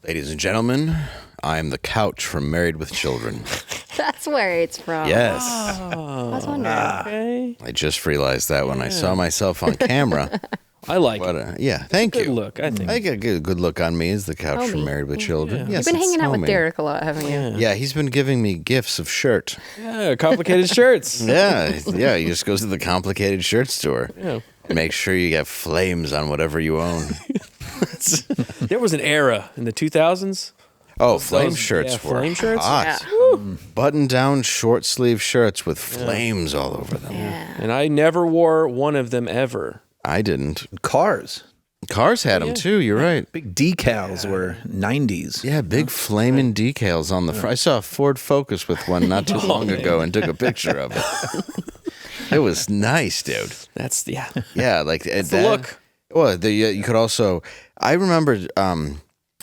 Ladies and gentlemen, I am the couch from Married with Children. That's where it's from. Yes. I was wondering. Okay. I just realized that when I saw myself on camera. I like But it. yeah, thank Good you. look, I think. I get a good look on me as the couch from Homie. Married with Children. Yeah. Yes, You've been it's hanging out with homie. Derek a lot, haven't you? Yeah, he's been giving me gifts of shirt. Yeah, complicated shirts. Yeah, he just goes to the complicated shirt store. Yeah. Make sure you get flames on whatever you own. There was an era in the 2000s. Oh, flame Those- shirts yeah, were flame shirts? hot. Yeah. Button-down, short-sleeve shirts with flames all over them. Yeah. And I never wore one of them ever. I didn't. Cars. Cars had them too. You're right. Big decals were 90s. Yeah, big flaming decals on the front. I saw a Ford Focus with one not too long ago and took a picture of it. It was nice, dude. That's, yeah. Yeah, like the look. Well, you could also. I remember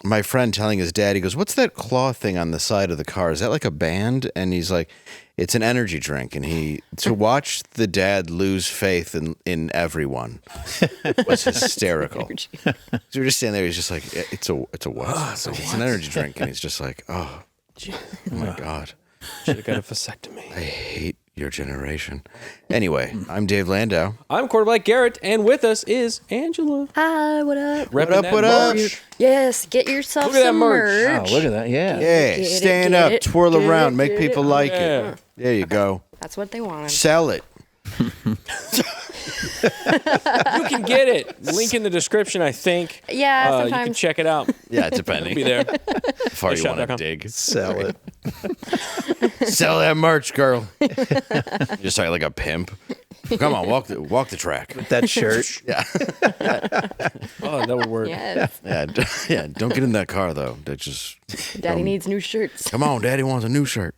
my friend telling his dad. He goes, "What's that claw thing on the side of the car? Is that like a band?" And he's like, "It's an energy drink." And to watch the dad lose faith in everyone was hysterical. So we're just standing there. He's just like, "It's a what? It's an energy drink." And he's just like, "Oh my god, Should have got a vasectomy. I hate your generation." Anyway, I'm Dave Landau. I'm Black Garrett, and with us is Angela. Hi, what up? Repping that What up? merch. Yes, get yourself Look at that some merch. merch. Oh, look at that. Yeah. Yeah, Get it, stand get up, it, twirl get around, it, make get people it. like Yeah. it. There you go. That's what they wanted. Sell it. You can get it. Link in the description, I think. Yeah, You can sometimes. check it out. Yeah, It'll depending. be there. How far you want to Shop.com. dig. Sell it. Sell that merch, girl. Just like a pimp. Come on, walk the track. That shirt. Yeah, Oh, that would work. Yes. yeah. Don't get in that car though. That just Daddy needs new shirts. come on. Daddy wants a new shirt.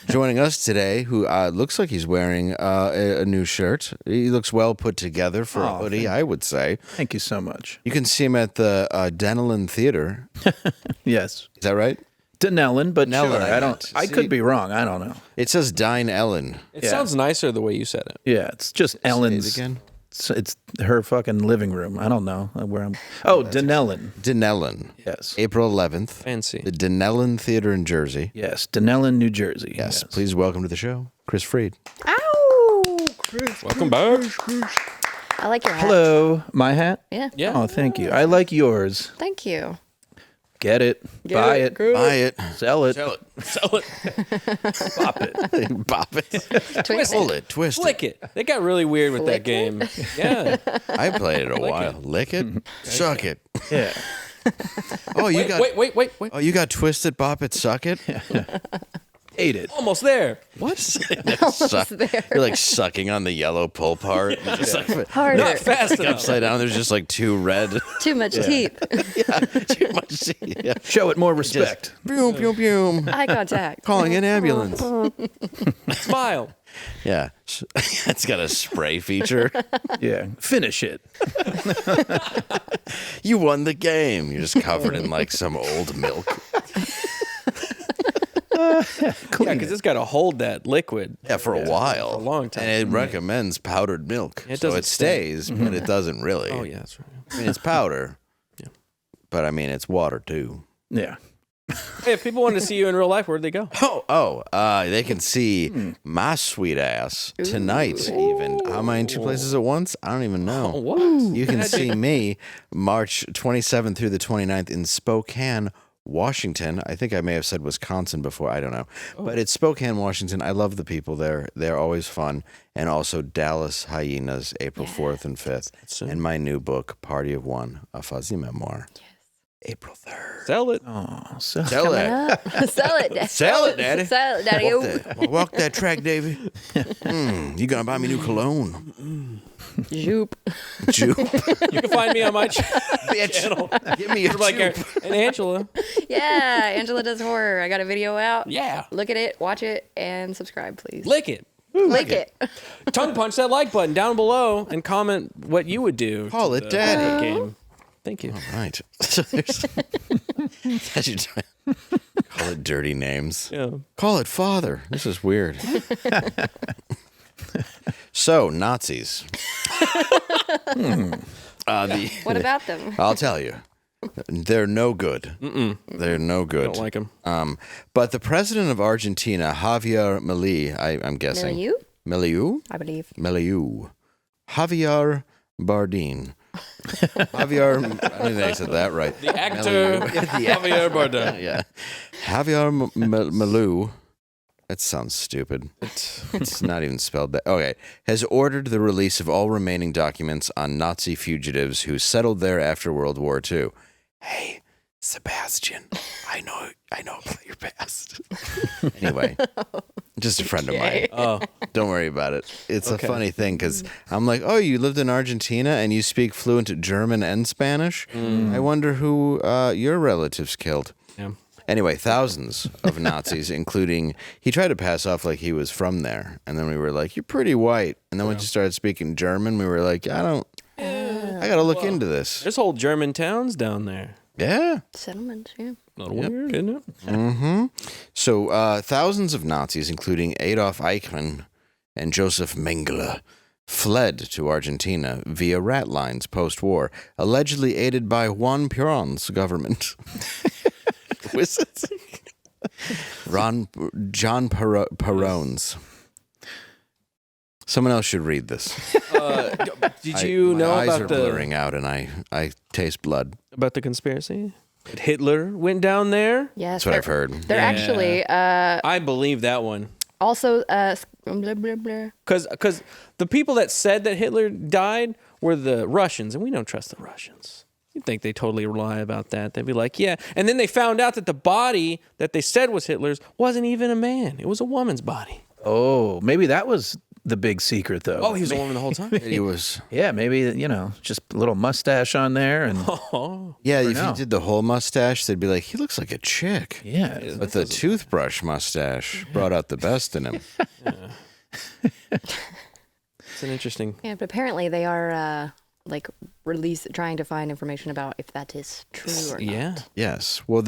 Joining us today, who looks like he's wearing a new shirt. He looks well put together for a Oh, hoodie, I would say. Thank you so much. You can see him at the Denellen Theater. Yes. Is that right? Denellen, but Denellen, sure. I I meant. I See? could be wrong. I don't know. It says Dine Ellen. It Yeah. sounds nicer the way you said it. Yeah, it's just Ellen's. Say it again. It's her fucking living room. I don't know where I'm. Oh, Denellen. Denellen. Yes. April 11th. Fancy. The Denellen Theater in Jersey. Yes. Denellen, New Jersey. Yes. Please welcome to the show, Chris Freed. Ow! Chris. Welcome back. I like your hat. Hello. My hat? Yeah. Yeah. Oh, thank you. I like yours. Thank you. Get it. Buy it. Buy it. Sell it. Sell it. Sell it. Pop it. Bop it. Twist Pull it. it. Twist Flick it. They got really weird with that Flick game. Yeah. it. I played it a while. it. Lick it. Suck it. Yeah. Oh, you got. Wait. Oh, you got Twist it, Bop it, Suck it. Ate it. Almost there. What? Almost there. You're like sucking on the yellow pull part. And just like Harder. Not fast enough. upside down. There's just like two red. Too much teeth. Too much. Yeah. Show it more respect. Boom, boom, boom. Eye contact. Calling an ambulance. Smile. Yeah. It's got a spray feature. Yeah. Finish it. You won the game. You're just covered in like some old milk. Yeah, because it's got to hold that liquid. Yeah, for a while. For a long time. And it recommends powdered milk. It so doesn't it stays, but it doesn't really. Oh, yeah, that's right. I mean, it's powder. Yeah. But I mean, it's water too. Yeah. Hey, if people wanted to see you in real life, where'd they go? They can see my sweet ass tonight, even. Am I in two places at once? I don't even know. Oh, what? You can see me March 27th through the 29th in Spokane, Washington. I think I may have said Wisconsin before. I don't know. But it's Spokane, Washington. I love the people there. They're always fun. And also Dallas Hyenas, April 4th and 5th. soon. And my new book, Party of One, a fuzzy memoir. April 3rd. Sell it. Oh, so Sell Coming that. up. Sell it, Daddy. Sell it, Daddy. Sell it, Daddy. Walk that track, Davey. You gonna buy me new cologne? Zoop. Jupe. You can find me on my channel. Give me a Like jupe. and Angela. Yeah, Angela does horror. I got a video out. Yeah. Look at it, watch it, and subscribe, please. Lick it. Lick it. Tongue punch that like button down below and comment what you would do. Call to it the Daddy. Game. Thank you. Right. So there's. Call it dirty names. Yeah. Call it father. This is weird. So Nazis. What about them? I'll tell you. They're no good. They're no good. Don't like him. But the president of Argentina, Javier Milei, I'm guessing. Milieu? I believe. Milieu. Javier Bardem. Javier, I don't think I said that right. The actor Javier Bardem. Yeah. Javier Milieu. That sounds stupid. It's not even spelled that. Okay. Has ordered the release of all remaining documents on Nazi fugitives who settled there after World War II. Hey, Sebastian, I know about your past. Anyway, just a friend of mine. Oh, Don't worry about it. It's a funny thing because I'm like, oh, you lived in Argentina and you speak fluent German and Spanish? I wonder who your relatives killed. yeah. Anyway, thousands of Nazis, including, he tried to pass off like he was from there. And then we were like, you're pretty white. And then when you started speaking German, we were like, I got to look into this. There's whole German towns down there. Yeah. Settlements, yeah. A little weird, isn't it? Mm-hmm. So thousands of Nazis, including Adolf Eichmann and Joseph Mengele, fled to Argentina via rat lines post-war, allegedly aided by Juan Perón's government. Was it? John Perón's. Someone else should read this. Did you know my eyes about are blurring out, and I taste blood. about the conspiracy? That Hitler went down there? Yes. That's what I've heard. They're actually I believe that one. also blah, blah, blah. Because the people that said that Hitler died were the Russians, and we don't trust the Russians. You'd think they totally lie about that. They'd be like, yeah. And then they found out that the body that they said was Hitler's wasn't even a man. It was a woman's body. Oh, maybe that was the big secret, though. Oh, he was a woman the whole time? He was. Yeah, maybe, just a little mustache on there. And Oh. Yeah, if know. you did the whole mustache, they'd be like, he looks like a chick. yeah. But the toothbrush mustache brought out the best in him. It's an interesting... Yeah, but apparently they are trying to find information about if that is true or not. Yeah. Yes. Well,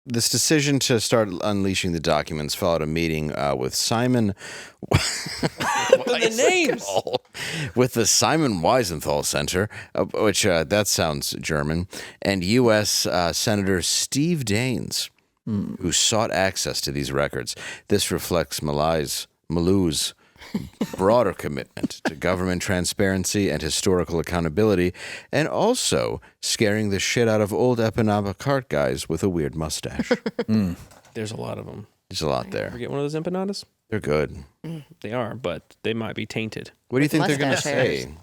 this decision to start unleashing the documents followed a meeting with Simon. The names! With the Simon Wiesenthal Center, which that sounds German, and U.S. Senator Steve Daines, who sought access to these records. This reflects Malou's broader commitment to government transparency and historical accountability, and also scaring the shit out of old Epanaba cart guys with a weird mustache. There's a lot of them. There's a lot there. Ever get one of those empanadas? They're good. They are, but they might be tainted. What do you think they're going to mustache hairs. say?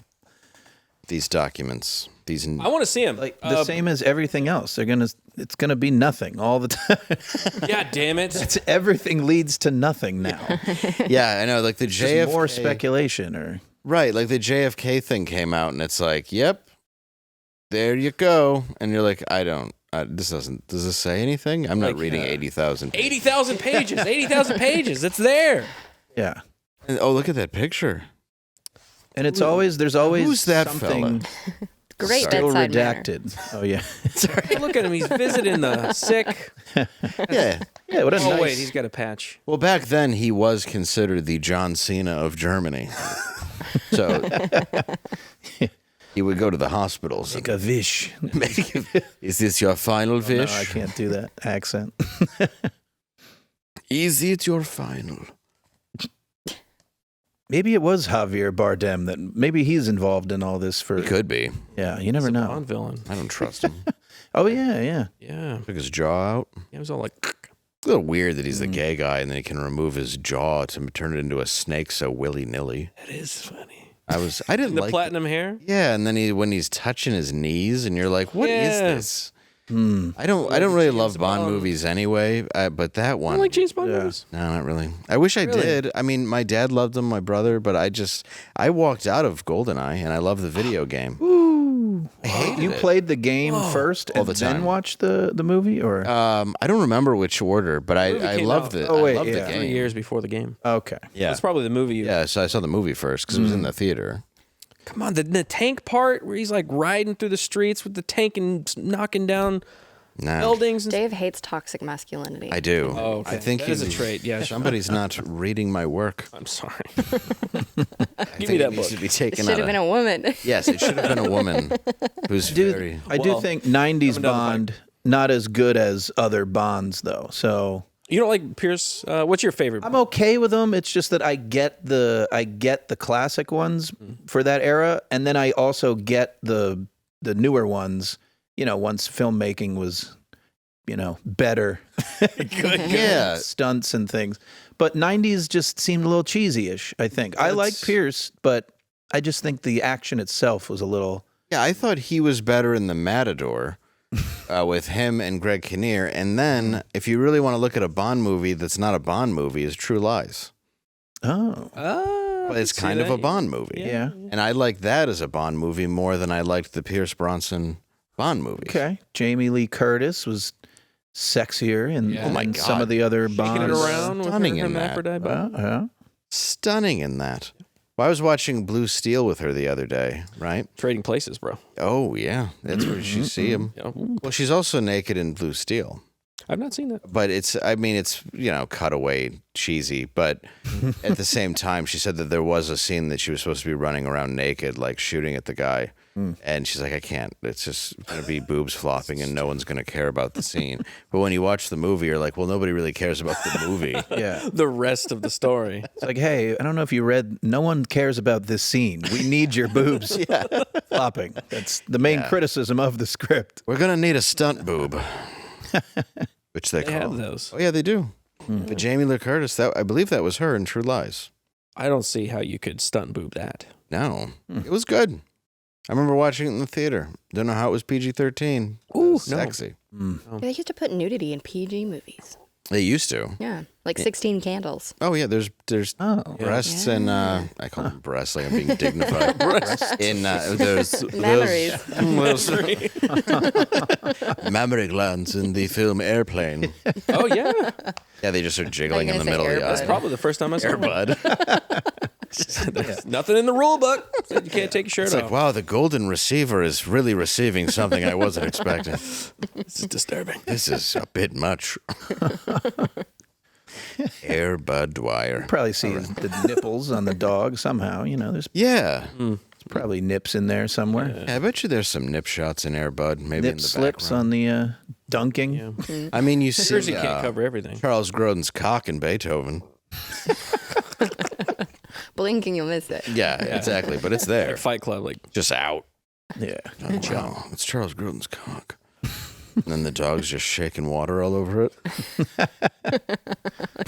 These documents. These. I want to see them. Like the same as everything else. It's gonna be nothing all the time. Yeah, damn it. Everything leads to nothing now. Yeah, I know. Like the Just JFK. more speculation or Right, like the JFK thing came out, and it's like, yep, there you go. And you're like, this doesn't. Does this say anything? I'm not reading 80,000. 80,000 pages. 80,000 pages. It's there. yeah. And, oh, look at that picture. And there's always Who's that something Great still bedside manner. redacted. Oh yeah. Hey, look at him. He's visiting the sick. Yeah. Yeah, what a Oh, nice. wait. He's got a patch. Well, back then he was considered the John Cena of Germany. So he would go to the hospitals. Make a wish. Is this your final No, wish? I can't do that accent. Is it your final? Maybe it was Javier Bardem that maybe he's involved in all this for. It could be. Yeah, you never know. Bond villain. I don't trust him. Oh yeah, yeah. Yeah. Took his jaw out. It was all like... It's a little weird that he's the gay guy and then he can remove his jaw to turn it into a snake so willy-nilly. That is funny. I didn't The like platinum hair? Yeah, and then when he's touching his knees and you're like, what is Yeah. this? I don't really love Bond movies anyway, but that I one. don't like James Bond Yeah. movies. No, not really. I wish I did. I mean, my dad loved them, my brother, but I walked out of GoldenEye and I love the video game. Ooh. I hated You it. played the game first All and the then time. watched the movie, or I don't remember which order, but I came loved out. it. Oh, wait, I loved yeah. the 3 game. years before the game. okay. Yeah. That's probably the movie. Yeah, so I saw the movie first because it was in the theater. Come on, the tank part where he's like riding through the streets with the tank and knocking down No. buildings. And Dave hates toxic masculinity. I do. Oh, okay. I think That is a trait. Yeah, somebody's not reading my work. I'm sorry. I Give think me it that needs book. to be It taken should out have been of. a woman. Yes, it should have been a woman who's very. I do think 90s Bond not as good as other Bonds though. So You don't like Pierce? What's your favorite? I'm okay with them. It's just that I get the classic ones for that era, and then I also get the newer ones. You know, once filmmaking was, better, Yeah. stunts and things. But 90s just seemed a little cheesy-ish. I think I like Pierce, but I just think the action itself was a little. Yeah, I thought he was better in The Matador with him and Greg Kinnear. And then, if you really want to look at a Bond movie that's not a Bond movie, is True Lies. Oh, Well, it's kind of a Bond movie. yeah. And I like that as a Bond movie more than I liked the Pierce Brosnan Bond movies. Okay. Jamie Lee Curtis was sexier in, Yeah. Oh my in God. some of the other Shaking it Bonds. around with Stunning her in that. hermaphrodite body. Yeah. Stunning in that. Well, I was watching Blue Steel with her the other day, right? Trading places, bro. Oh, yeah. That's where you see him. Yeah. Well, she's also naked in Blue Steel. I've not seen that. But it's cutaway cheesy. But at the same time, she said that there was a scene that she was supposed to be running around naked, like shooting at the guy. And she's like, I can't. It's just going to be boobs flopping and no one's going to care about the scene. But when you watch the movie, you're like, well, nobody really cares about the movie. Yeah. The rest of the story. It's like, hey, I don't know if you read, no one cares about this scene. We need your boobs flopping. That's the main criticism of the script. We're going to need a stunt boob, which they They call have those. Oh, yeah, they do. But Jamie Lee Curtis, I believe that was her in True Lies. I don't see how you could stunt boob that. No, it was good. I remember watching it in the theater. Don't know how it was PG-13. Ooh, It was sexy. They used to put nudity in PG movies. They used to. Yeah, like 16 Candles. Oh yeah, there's breasts and I call them breasts like I'm being dignified. breasts in there's Memories. mammary glands in the film Airplane. Oh, yeah. Yeah, they just are jiggling I'm in the gonna middle say of the That's eye. probably the first time I saw it. Airbud. There's nothing in the rule book. Said you can't take your shirt It's off. like, wow, the golden receiver is really receiving something I wasn't expecting. This is disturbing. This is a bit much. Airbud Dwyer. Probably see the nipples on the dog somehow. There's Yeah. probably nips in there somewhere. Yeah, I bet you there's some nip shots in Airbud, maybe in Nip the slips background. on the dunking. I mean, you see Jersey can't cover everything. Charles Grodin's cock in Beethoven. Blinking, you'll miss it. Yeah, exactly. But it's there, Fight Club, like, just out. Yeah. Oh, wow, it's Charles Grodin's cock. And then the dog's just shaking water all over it,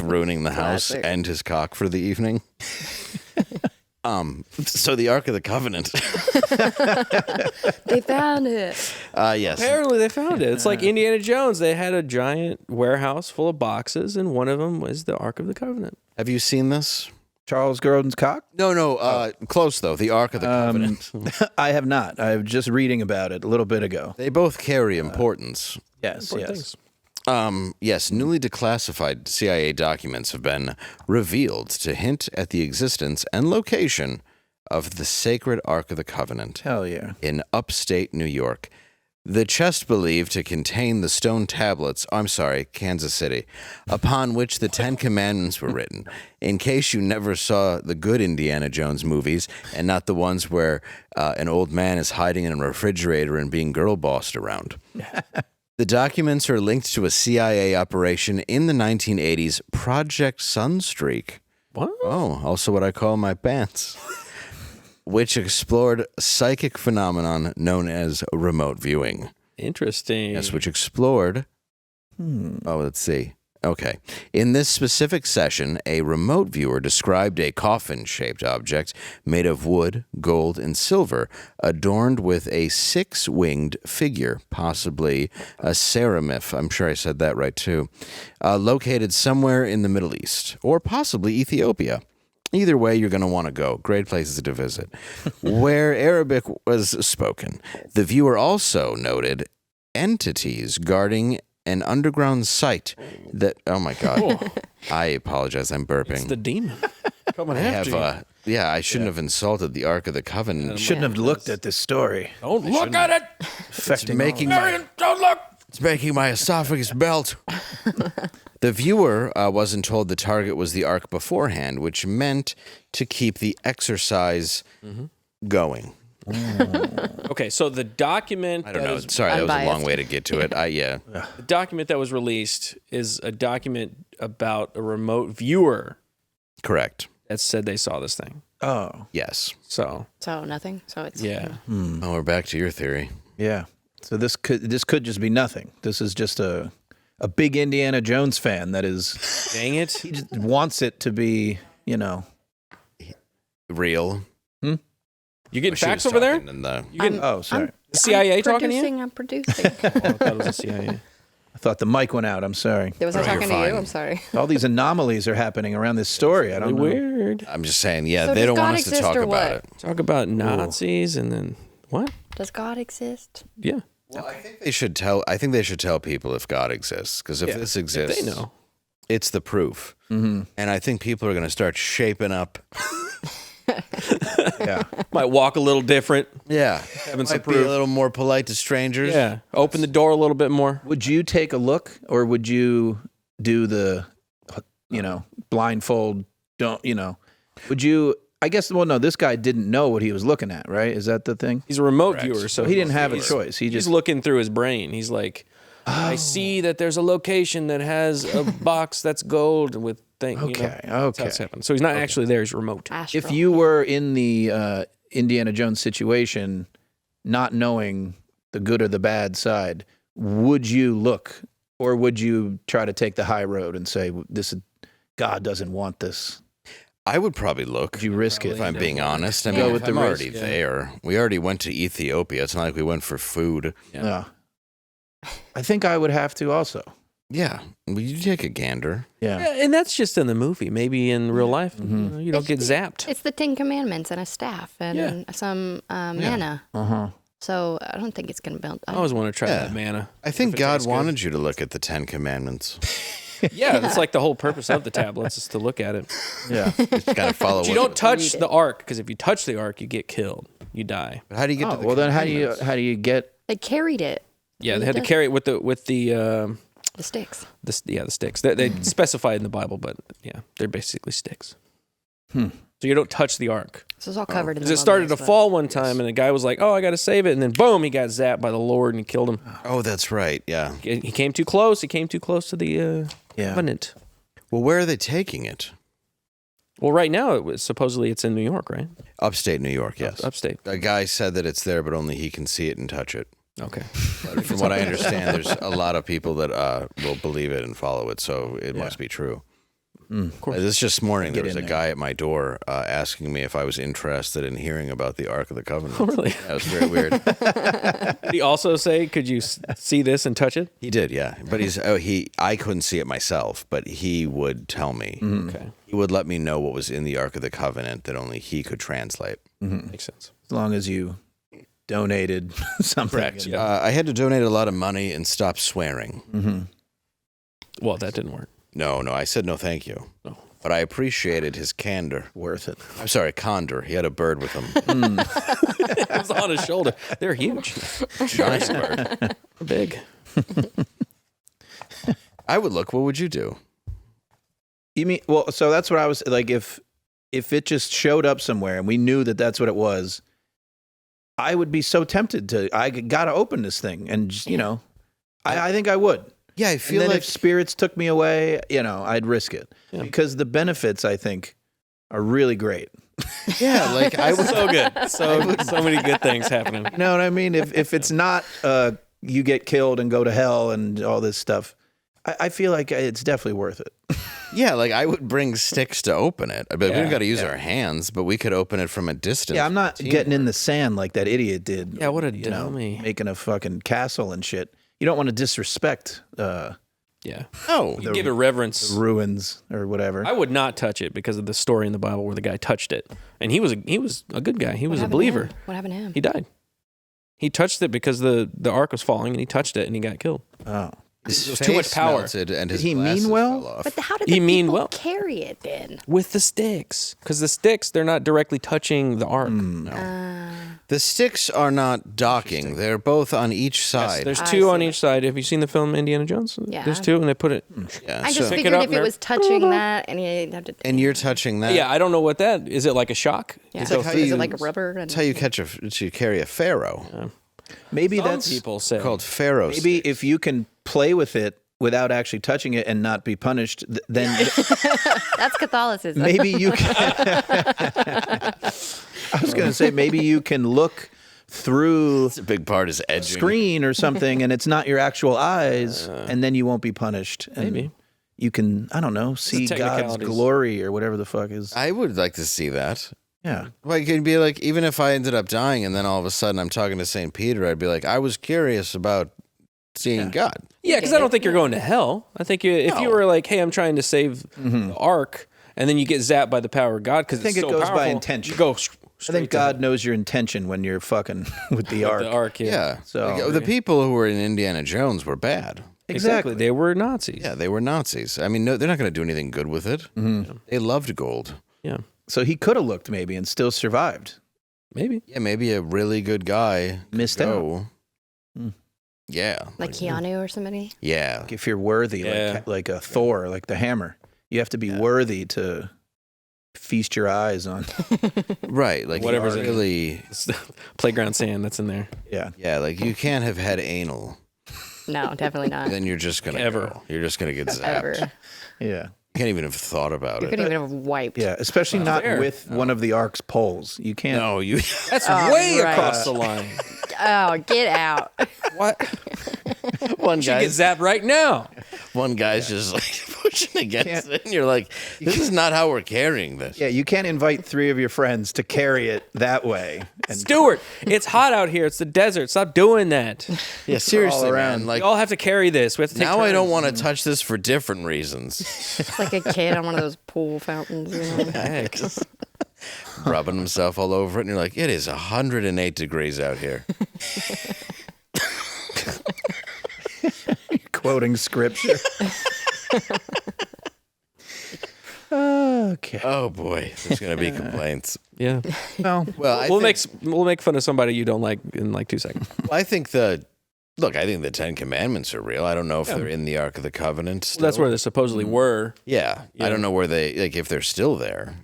ruining the house Classic. and his cock for the evening. So the Ark of the Covenant. They found it. Yes. apparently they found it. It's like Indiana Jones. They had a giant warehouse full of boxes, and one of them was the Ark of the Covenant. Have you seen this? Charles Grodin's cock? No. Close though. The Ark of the Covenant. I have not. I was just reading about it a little bit ago. They both carry importance. Yes, Important yes. things. Yes, newly declassified CIA documents have been revealed to hint at the existence and location of the sacred Ark of the Covenant Hell yeah. in upstate New York. The chest believed to contain the stone tablets, Kansas City, upon which the Ten Commandments were written. In case you never saw the good Indiana Jones movies and not the ones where an old man is hiding in a refrigerator and being girl bossed around. The documents are linked to a CIA operation in the 1980s, Project Sunstreak. What? Oh, also what I call my pants. Which explored a psychic phenomenon known as remote viewing. Interesting. Yes, which explored. Oh, let's see. Okay. In this specific session, a remote viewer described a coffin-shaped object made of wood, gold, and silver, adorned with a 6-winged figure, possibly a ceramiph. I'm sure I said that right, too. Located somewhere in the Middle East, or possibly Ethiopia. Either way, you're going to want to go. Great places to visit. Where Arabic was spoken. The viewer also noted entities guarding an underground site that, oh my God. I apologize. I'm burping. It's the demon. Coming I after you. have, I shouldn't have insulted the Ark of the Covenant. Shouldn't have looked at this story. Don't look at it. Affecting making all- my, Don't look. It's making my esophagus melt. The viewer wasn't told the target was the ark beforehand, which meant to keep the exercise going. Okay, so the document. I don't know. Sorry, that was a long way to get to it. The document that was released is a document about a remote viewer Correct. that said they saw this thing. Oh, Yes. So nothing. So it's yeah. Oh, we're back to your theory. yeah. So this could just be nothing. This is just a big Indiana Jones fan that is. Dang it. He just wants it to be, Real. You getting She facts was over there? talking in the- You getting Oh, sorry. the CIA talking to you? I'm producing. Oh, I thought it was the CIA. I thought the mic went out. I'm sorry. Was I Oh, talking you're to fine. you? I'm sorry. All these anomalies are happening around this story. I don't know. Weird. I'm just saying, yeah, So they does don't want God us to exist talk or about what? it. Talk about Nazis and then what? Does God exist? Yeah. Well, I think they should tell. I think they should tell people if God exists, because if this exists, They know. it's the proof. Mm-hmm. And I think people are going to start shaping up. Yeah. Might walk a little different. Yeah, Having some might be proof. a little more polite to strangers. Yeah. Open the door a little bit more. Would you take a look, or would you do the, blindfold? Would you? I guess. Well, no. This guy didn't know what he was looking at, right? Is that the thing? He's a remote viewer, so He didn't have a choice. He He's just. looking through his brain. He's like, I see that there's a location that has a box that's gold with things. Okay, That's how it's okay. happening. So he's not actually there. He's remote. Astral. If you were in the Indiana Jones situation, not knowing the good or the bad side, would you look, or would you try to take the high road and say, God doesn't want this? I would probably look. Would you risk it? If I'm being honest, I Go mean, with if the I'm risk. already there. We already went to Ethiopia. It's not like we went for food. Yeah. I think I would have to also. Yeah, well, you take a gander. Yeah. Yeah, and that's just in the movie. Maybe in real life, you don't get zapped. It's the 10 Commandments and a staff and some manna. So I don't think it's going to build. I always want to try Yeah. that manna. I think If it God tastes good. wanted you to look at the 10 Commandments. Yeah, that's like the whole purpose of the tablets is to look at it. Yeah. Just kind of follow. But you don't touch the ark, because if you touch the ark, you get killed. You die. How do you get to the Well, then commandments? how do you get? They carried it. Yeah, they It had to does- carry it with the The sticks. the sticks. They specify in the Bible, but yeah, they're basically sticks. So you don't touch the ark. So it's all covered in Because the it started to wilderness, but- fall one time, and the guy was like, "Oh, I got to save it," and then boom, he got zapped by the Lord and he killed him. Oh, that's right. Yeah. He came too close. He came too close to the covenant. Well, where are they taking it? Well, right now, supposedly it's in New York, right? Upstate New York, yes. Upstate. A guy said that it's there, but only he can see it and touch it. Okay. But from what I understand, there's a lot of people that will believe it and follow it, so it must be true. Of course. This just morning, there was in a there. guy at my door asking me if I was interested in hearing about the Ark of the Covenant. Oh, really? That was very weird. Did he also say, "Could you see this and touch it?" He did, yeah. But I couldn't see it myself, but he would tell me. Okay, He would let me know what was in the Ark of the Covenant that only he could translate. makes sense. As long as you donated something. Correct. Yeah. I had to donate a lot of money and stop swearing. Well, that didn't work. No, I said no thank you. Oh. But I appreciated his candor. Worth it. I'm sorry, condor. He had a bird with him. It was on his shoulder. They're huge. Giant bird. They're big. I would look. What would you do? You mean, well, so that's what I was like, if it just showed up somewhere and we knew that that's what it was, I would be so tempted I got to open this thing. And, just, I think I would. Yeah, I And feel then like if spirits took me away, I'd risk it. Yeah. Because the benefits, I think, are really great. yeah, like I would. So good. So many good things happening. You know what I mean? If it's not you get killed and go to hell and all this stuff, I feel like it's definitely worth it. Yeah, like I would bring sticks to open it. But we don't got to use our hands, but we could open it from a distance. Yeah, I'm not getting in the sand like that idiot did. Yeah, what a you know, dummy. making a fucking castle and shit. You don't want to disrespect Yeah. Oh, You give it reverence. ruins or whatever. I would not touch it because of the story in the Bible where the guy touched it, and he was a good guy. He was a believer. What happened to him? He died. He touched it because the ark was falling, and he touched it, and he got killed. Oh, His It was too much face power. melted and his Did he mean glasses well? fell off. But how did You the mean people well. carry it then? With the sticks, because the sticks, they're not directly touching the ark. The sticks are not docking. They're both on each side. There's I two on see. each side. Have you seen the film Indiana Jones? Yeah. There's two, and they put it. yeah, I so- just Pick it figured up if it there. was touching that and you'd have to. and you're touching that. Yeah, I don't know what that is. It like a shock? Yeah. It's like how Is you- it like rubber? And, That's how you carry a pharaoh. Maybe Some that's people say Called pharaoh. maybe sticks. if you can play with it without actually touching it and not be punished, then That's Catholicism. maybe you can. I was going to say maybe you can look through It's a big part is edging. screen or something, and it's not your actual eyes, and then you won't be punished. And Maybe. you can, I don't know, see God's technicalities. glory or whatever the fuck is. I would like to see that. Yeah. Like it'd be like even if I ended up dying and then all of a sudden I'm talking to St. Peter, I'd be like, I was curious about seeing God. Yeah, because I don't think you're going to hell. I think if you No. were like, hey, I'm trying to save the ark, and then you get zapped by the power of God because I think it's it so goes by powerful, intention. You go I straight think God knows your intention when you're fucking with the to ark. the ark. Yeah, Yeah. So- Like, the people who were in Indiana Jones were bad. exactly. They were Nazis. Yeah, they were Nazis. I mean, no, they're not going to do anything good with it. They loved gold. Yeah, So he could have looked maybe and still survived. maybe. Yeah, maybe a really good guy could Missed go. Mm. Yeah. like Keanu or somebody. Yeah. If you're worthy, Yeah. like a Thor, like the hammer, you have to be worthy to feast your eyes on. Right. Like Whatever's you in- really. It's the playground sand that's in there. Yeah. Yeah, like you can't have had anal. No, definitely not. Then you're just gonna Ever. go. You're just gonna get zapped. Ever. Yeah. Can't even have thought about You it. couldn't even have wiped. Yeah. Especially not fair. with one of the ark's poles. You can't. No, you. That's Oh, way right. across the line. Oh, get out. What? One You guy. get zapped right now. One guy's just like pushing against it, and you're like, "This is not how we're carrying this." Yeah. You can't invite 3 of your friends to carry it that way. And Stuart, it's hot out here. It's the desert. Stop doing that. Yeah, seriously, all man. around. Like We all have to carry this. We have to take now, I don't turns. want to touch this for different reasons. It's like a kid on one of those pool fountains. You know? Heck. Rubbing himself all over it, and you're like, "It is 108 degrees out here." quoting scripture. Okay. Oh boy, there's gonna be complaints. Yeah. Well, Well, We'll make fun of somebody you don't like in like 2 seconds. I think the 10 Commandments are real. I don't know if they're in the Ark of the Covenant. Still. That's where they supposedly were. Yeah, I don't know where they if they're still there.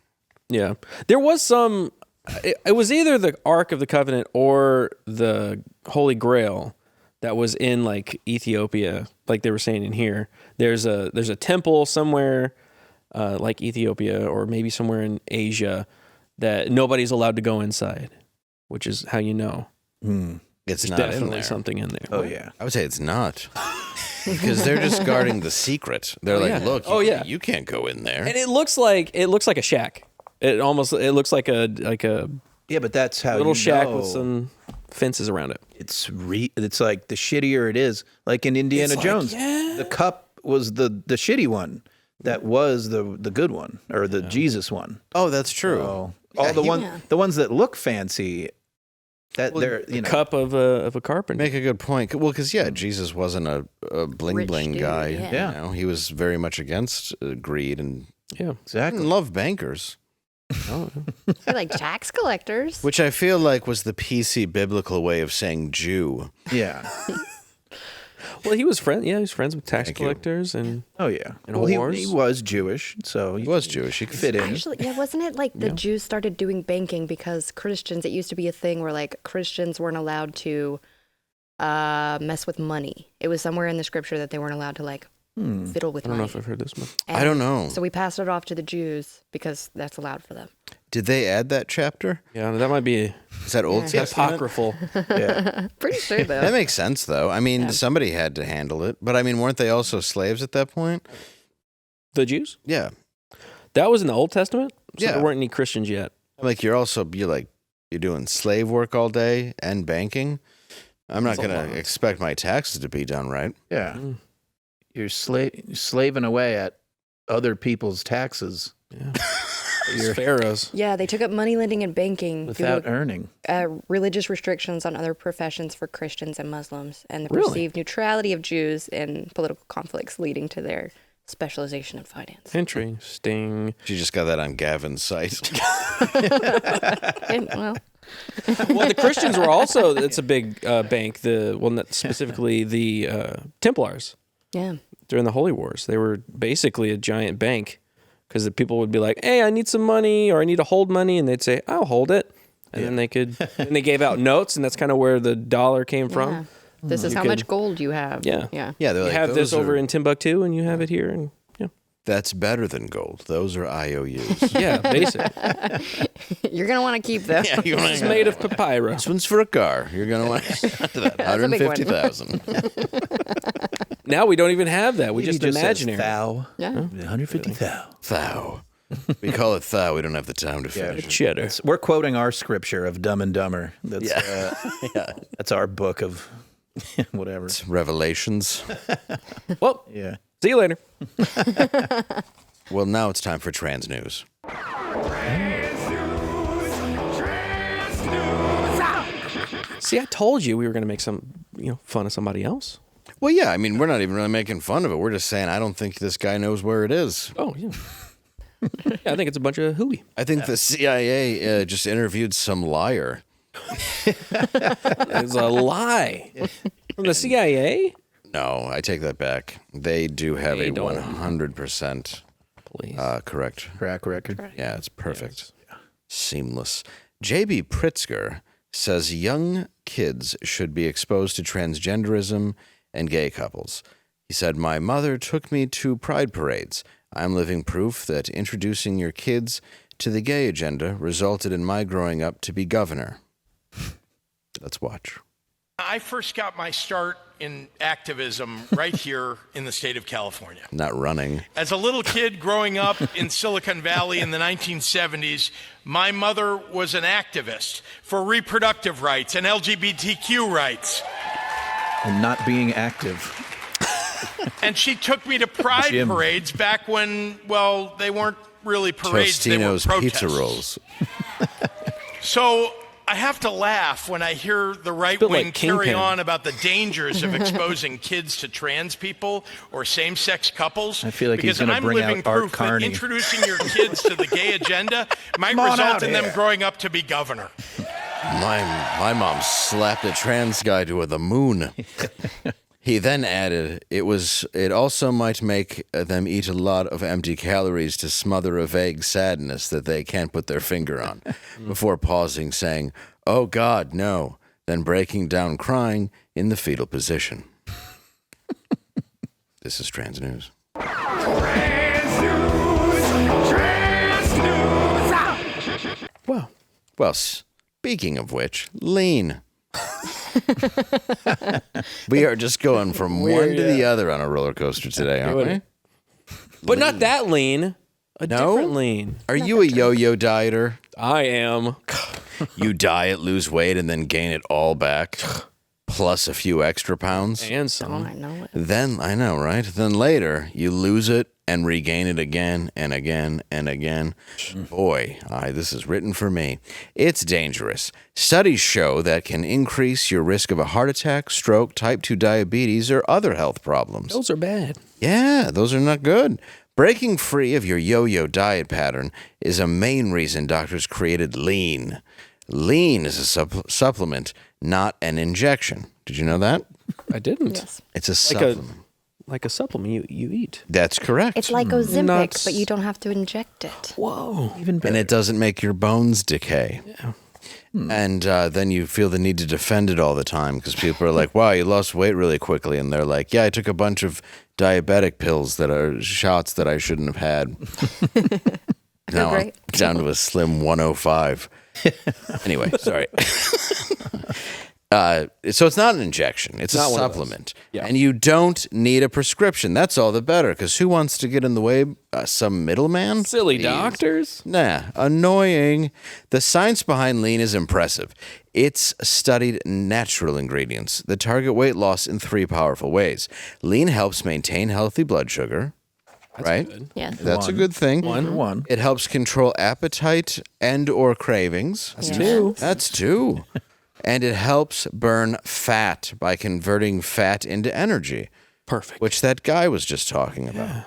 Yeah. There was some it was either the Ark of the Covenant or the Holy Grail that was in like Ethiopia, like they were saying in here. There's a temple somewhere like Ethiopia or maybe somewhere in Asia that nobody's allowed to go inside, which is how you know. It's There's not in definitely there. something in there. oh yeah. I would say it's not because they're just guarding the secret. They're like, yeah. look, Oh, yeah. you can't go in there. And it looks like a shack. It looks like a Yeah, but that's how little you shack know with some fences around it. it's like the shittier it is. Like in Indiana It's like, Jones, yeah. the cup was the shitty one. That was the good one or the Jesus one. Oh, that's true. So, all the ones that look fancy, that they're Cup of a carpenter. Make a good point. Well, because Jesus wasn't a bling Rich bling dude, guy. yeah. You know, he was very much against greed and Yeah. exactly. love bankers, Oh, They're like tax collectors. which I feel like was the PC biblical way of saying Jew. Yeah. well, he was friends with tax Thank you. collectors and Oh yeah. And Well, whores? he was Jewish, so He was Jewish. He could fit in. Actually, yeah, wasn't it like the Jews started doing banking because Christians? It used to be a thing where like Christians weren't allowed to mess with money. It was somewhere in the scripture that they weren't allowed to like fiddle with I don't know money. if I've heard this one. I don't know. So we passed it off to the Jews because that's allowed for them. Did they add that chapter? Yeah, that might be Is that Old Testament? apocryphal. Yeah. Pretty sure That though. makes sense, though. I mean, somebody had to handle it. But I mean, weren't they also slaves at that point? The Jews? Yeah. That was in the Old Testament? So Yeah. there weren't any Christians yet. Like you're doing slave work all day and banking. I'm not That's a going lot. to expect my taxes to be done right. Yeah. Mm. You're slaving away at other people's taxes. Yeah. Pharaohs. Yeah, they took up money lending and banking without due earning. to religious restrictions on other professions for Christians and Muslims, and the Really? perceived neutrality of Jews in political conflicts, leading to their specialization in finance. Interesting. She just got that on Gavin's site. Well, Well, the Christians were also, it's a big bank, not specifically the Templars yeah. during the Holy Wars. They were basically a giant bank because the people would be like, hey, I need some money or I need to hold money. And they'd say, I'll hold it. And then they gave out notes, and that's kind of where the dollar came from. Yeah. This is how much gold you have. Yeah. Yeah. Yeah, they're You like, have this "Those over are- in Timbuktu, and you have it here. And That's better than gold. Those are IOUs. yeah, basically. You're going to want to keep them. Yeah, you It's made of papyrus. This one's for a car. You're gonna want that. a big one. 150,000. Now we don't even have that. We He just says imaginary. thou. Yeah. 150 thou. Thou. We call it thou. We don't have the time to finish. it. Cheddar. We're quoting our scripture of Dumb and Dumber. That's Yeah. that's our book of whatever. It's Revelations. Well, Yeah. see you later. Well, now it's time for trans news. See, I told you we were going to make some, fun of somebody else. Well, yeah. I mean, we're not even really making fun of it. We're just saying I don't think this guy knows where it is. Oh, yeah. Yeah, I think it's a bunch of hooey. I think the CIA just interviewed some liar. It's a lie. From the CIA? No, I take that back. They do have They a don't. 100% Please. correct. Track record. Yeah, it's perfect. Seamless. J.B. Pritzker says young kids should be exposed to transgenderism and gay couples. He said, "My mother took me to pride parades. I'm living proof that introducing your kids to the gay agenda resulted in my growing up to be governor." Let's watch. I first got my start in activism right here in the state of California. Not running. As a little kid growing up in Silicon Valley in the 1970s, my mother was an activist for reproductive rights and LGBTQ rights. And not being active. And she took me to pride Jim. parades back when, well, they weren't really parades, they were Tostino's protests. pizza rolls. So I have to laugh when I hear the right bit wing like carry Kingpin. on about the dangers of exposing kids to trans people or same-sex couples. I feel like he's because gonna I'm bring living out Art proof that Carney. introducing your kids to the gay agenda might Come on result out in them here. growing up to be governor. My mom slapped a trans guy to the moon. He then added, it also might make them eat a lot of empty calories to smother a vague sadness that they can't put their finger on, before pausing, saying, "Oh God, no," then breaking down crying in the fetal position. This is trans news. Wow. Well, speaking of which, lean. We are just going from one to the other on a roller coaster today, aren't we? But not that lean. A different lean. Are you a yo-yo dieter? I am. You diet, lose weight, and then gain it all back, plus a few extra pounds? And Oh, some. I know it. Then, I know, right? Then later, you lose it and regain it again and again and again. Boy, this is written for me. It's dangerous. Studies show that can increase your risk of a heart attack, stroke, type 2 diabetes, or other health problems. Those are bad. Yeah, those are not good. Breaking free of your yo-yo diet pattern is a main reason doctors created Lean. Lean is a supplement, not an injection. Did you know that? I didn't. Yes. It's a Like supplement. like a supplement you eat. That's correct. It's like Ozempic, Nuts. but you don't have to inject it. Whoa. Even better. And it doesn't make your bones decay. Yeah. And then you feel the need to defend it all the time because people are like, wow, you lost weight really quickly. And they're like, yeah, I took a bunch of diabetic pills that are shots that I shouldn't have had. Now I'm great. down to a slim 105. Anyway, sorry. So it's not an injection. It's a Not one of those. supplement. Yeah. And you don't need a prescription. That's all the better because who wants to get in the way? Some middleman? Silly Please. doctors. Nah, annoying. The science behind lean is impressive. It's studied natural ingredients that target weight loss in 3 powerful ways. Lean helps maintain healthy blood sugar. right? good. Yes. That's a good thing. One. It helps control appetite and or cravings. That's two. That's two. And it helps burn fat by converting fat into energy, Perfect. which that guy was just talking about.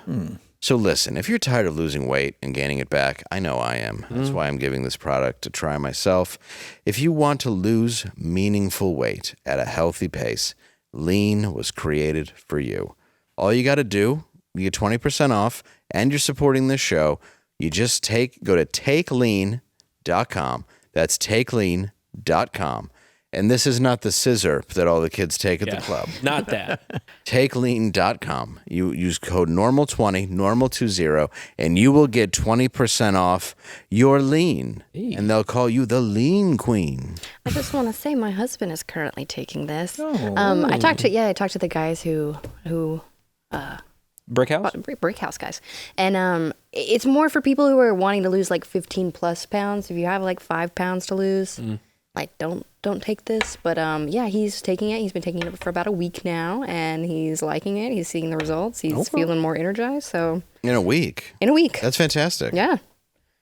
So listen, if you're tired of losing weight and gaining it back, I know I am. That's why I'm giving this product to try myself. If you want to lose meaningful weight at a healthy pace, Lean was created for you. All you got to do, you get 20% off, and you're supporting this show. You just go to takelean.com. That's takelean.com. And this is not the scissor that all the kids take at the club. Not that. Takelean.com. You use code NORMAL20, NORMAL20, and you will get 20% off your lean. And they'll call you the Lean Queen. I just want to say my husband is currently taking this. I talked to the guys who Brick house? brick house guys, and it's more for people who are wanting to lose like 15 plus pounds. If you have like 5 pounds to lose, like don't take this. But yeah, he's taking it. He's been taking it for about a week now, and he's liking it. He's seeing the results. He's feeling more energized. So In a week. That's fantastic. Yeah.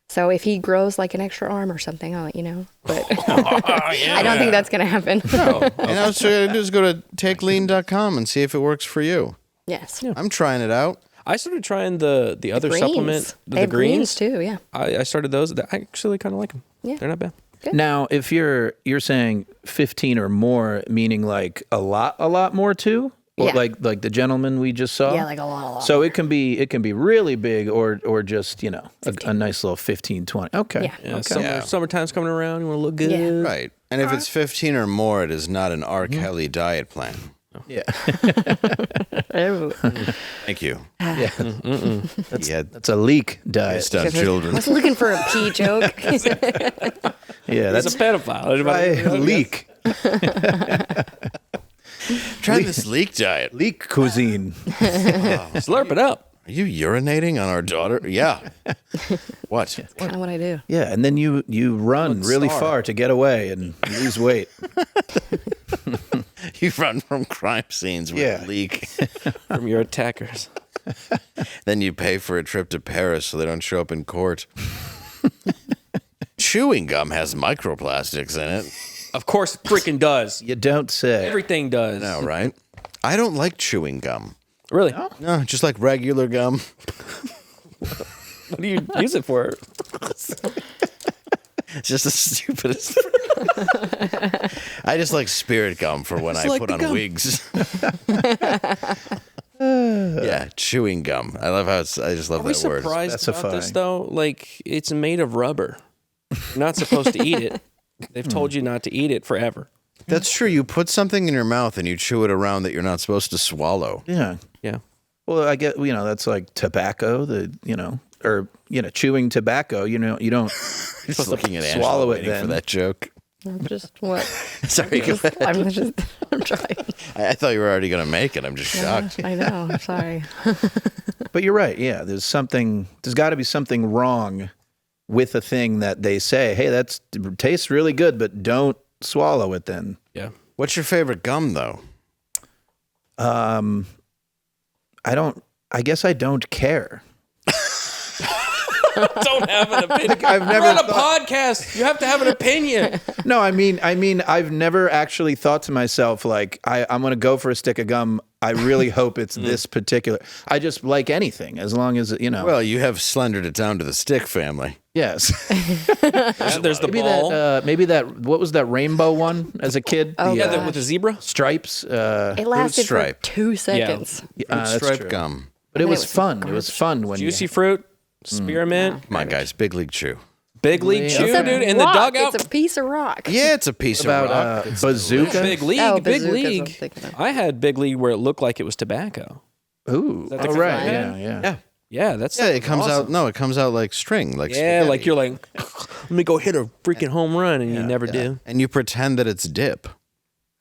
So if he grows like an extra arm or something, I'll let you know. But I don't think that's gonna happen. No. And all you gotta do is go to takelean.com and see if it works for you. Yes. I'm trying it out. I started trying the other Greens. supplement, They the have greens too. Yeah. I started those. I actually kind of like them. Yeah. They're not bad. Now, if you're saying 15 or more, meaning like a lot more too, or Yeah. like the gentleman we just saw. Yeah, like a lot. So it can be really big or just a nice little 15, 20. Okay. Yeah. Yeah, summertime's coming around. You want to look good. Yeah. Right. And if it's 15 or more, it is not an R. Kelly diet plan. Yeah. Oh. Thank you. Yeah. That's a leak diet. based on I children. was looking for a pee joke. Yeah, That's that's a pedophile. try leak. Try this leak diet. Leak cuisine. Slurp it up. Are you urinating on our daughter? Yeah. What? Kind of what I do. Yeah, and then you run really far to get away and lose weight. You run from crime scenes with a leak. From your attackers. Then you pay for a trip to Paris so they don't show up in court. Chewing gum has microplastics in it. Of course it freaking does. You don't say. Everything does. No, right? I don't like chewing gum. Really? No, just like regular gum. What do you use it for? It's just the stupidest. I just like spirit gum for when I put on wigs. Yeah, chewing gum. I love how I just love Are we that word. surprised about Specifying. this though? Like it's made of rubber. You're not supposed to eat it. They've told you not to eat it forever. That's true. You put something in your mouth and you chew it around that you're not supposed to swallow. Yeah. Yeah. Well, I get, that's like tobacco, chewing tobacco, you don't Just looking at Angela swallow it waiting then. for that joke. I'm just what? Sorry, go ahead. I'm trying. I thought you were already going to make it. I'm just shocked. I know. I'm sorry. But you're right. Yeah. There's got to be something wrong with a thing that they say, hey, it tastes really good, but don't swallow it then. Yeah. What's your favorite gum, though? I guess I don't care. Don't have an opinion. I've never We're on a podcast. You have to have an opinion. No, I mean, I've never actually thought to myself, like, I'm going to go for a stick of gum. I really hope it's this particular. I just like anything as long as, Well, you have slendered it down to the stick family. Yes. There's the ball. Maybe that, what was that rainbow one as a kid? Oh, Yeah, with the zebra. Stripes. It lasted for stripe. 2 seconds. That's Stripe true. gum. But it And was it was fun. It garbage. was fun when Juicy fruit. Spearmint. Come on, guys. Big League Chew. Big league It's chew, It's a dude. In the rock. dugout. It's a piece of rock. Yeah, it's a piece of rock. about bazooka. Big league. Oh, big bazookas, I'm league. thinking of. I had big league where it looked like it was tobacco. Ooh, that the oh, right, kind? yeah. Yeah, that's Yeah, it comes awesome. out. No, it comes out like string. Like Yeah, spaghetti. like you're like, let me go hit a freaking home run, and you never do. And you pretend that it's dip.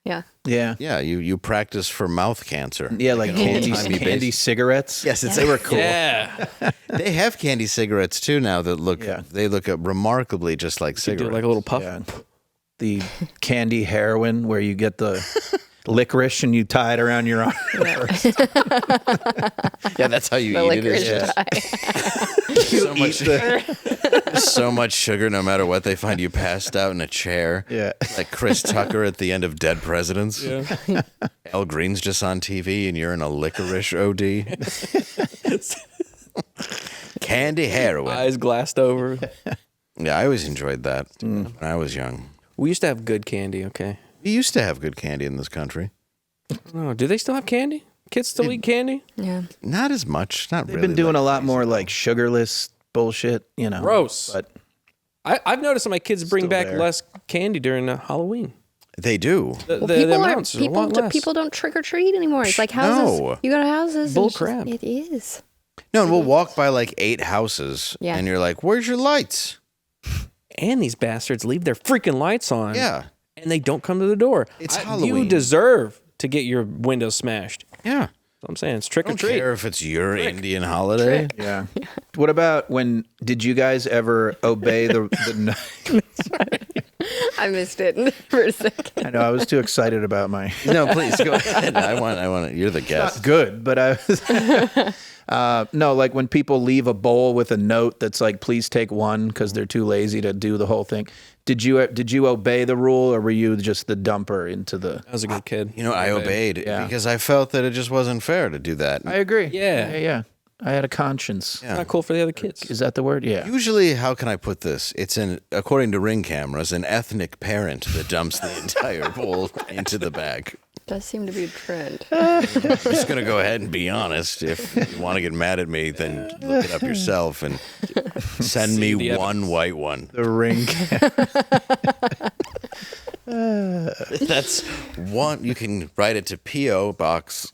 Yeah. Yeah. Yeah, you practice for mouth cancer. Yeah, like candy old-timey cigarettes. Yes, they were cool. Yeah, They have candy cigarettes too now that look. Yeah. They look remarkably just like do cigarettes. like a little puff. Yeah. The candy heroin where you get the licorice and you tie it around your arm. Yeah, that's how you The eat it. licorice Is just so much sugar, no matter what. They find you passed out in a chair. Yeah. Like Chris Tucker at the end of Dead Presidents. Yeah. Al Green's just on TV and you're in a licorice OD. Candy heroin. Eyes glassed over. Yeah, I always enjoyed that when I was young. We used to have good candy, okay? We used to have good candy in this country. Oh, do they still have candy? Kids still eat candy? Yeah. Not as much. Not They've really. been doing like a lot more like sugarless bullshit, you know. Gross. But I've noticed that my kids bring Still back there. less candy during Halloween. They do. The amounts are a lot less. People don't trick or treat anymore. It's like houses. No. You go to houses. Bull and it's just- crap. It is. No, and we'll walk by like 8 houses, Yeah. and you're like, "Where's your lights?" And these bastards leave their freaking lights on. Yeah, And they don't come to the door. It's You Halloween. deserve to get your windows smashed. yeah. That's what I'm saying. It's trick I or don't treat. care if it's your Indian holiday. yeah. What about did you guys ever obey the I missed it for a second. I know I was too excited about my No, please go ahead. I want. You're the guest. good, but I was no, like when people leave a bowl with a note that's like, please take one because they're too lazy to do the whole thing. Did you obey the rule, or were you just the dumper into the? I was a good kid. You know, I obeyed Yeah. because I felt that it just wasn't fair to do that. I agree. Yeah. yeah. I had a conscience. Yeah. Not cool for the other kids. Is that the word? Yeah. Usually, how can I put this? It's according to Ring cameras, an ethnic parent that dumps the entire bowl into the bag. Does seem to be a trend. I'm just gonna go ahead and be honest. If you want to get mad at me, then look it up yourself and send me the one white one. The ring. That's one. You can write it to P.O. Box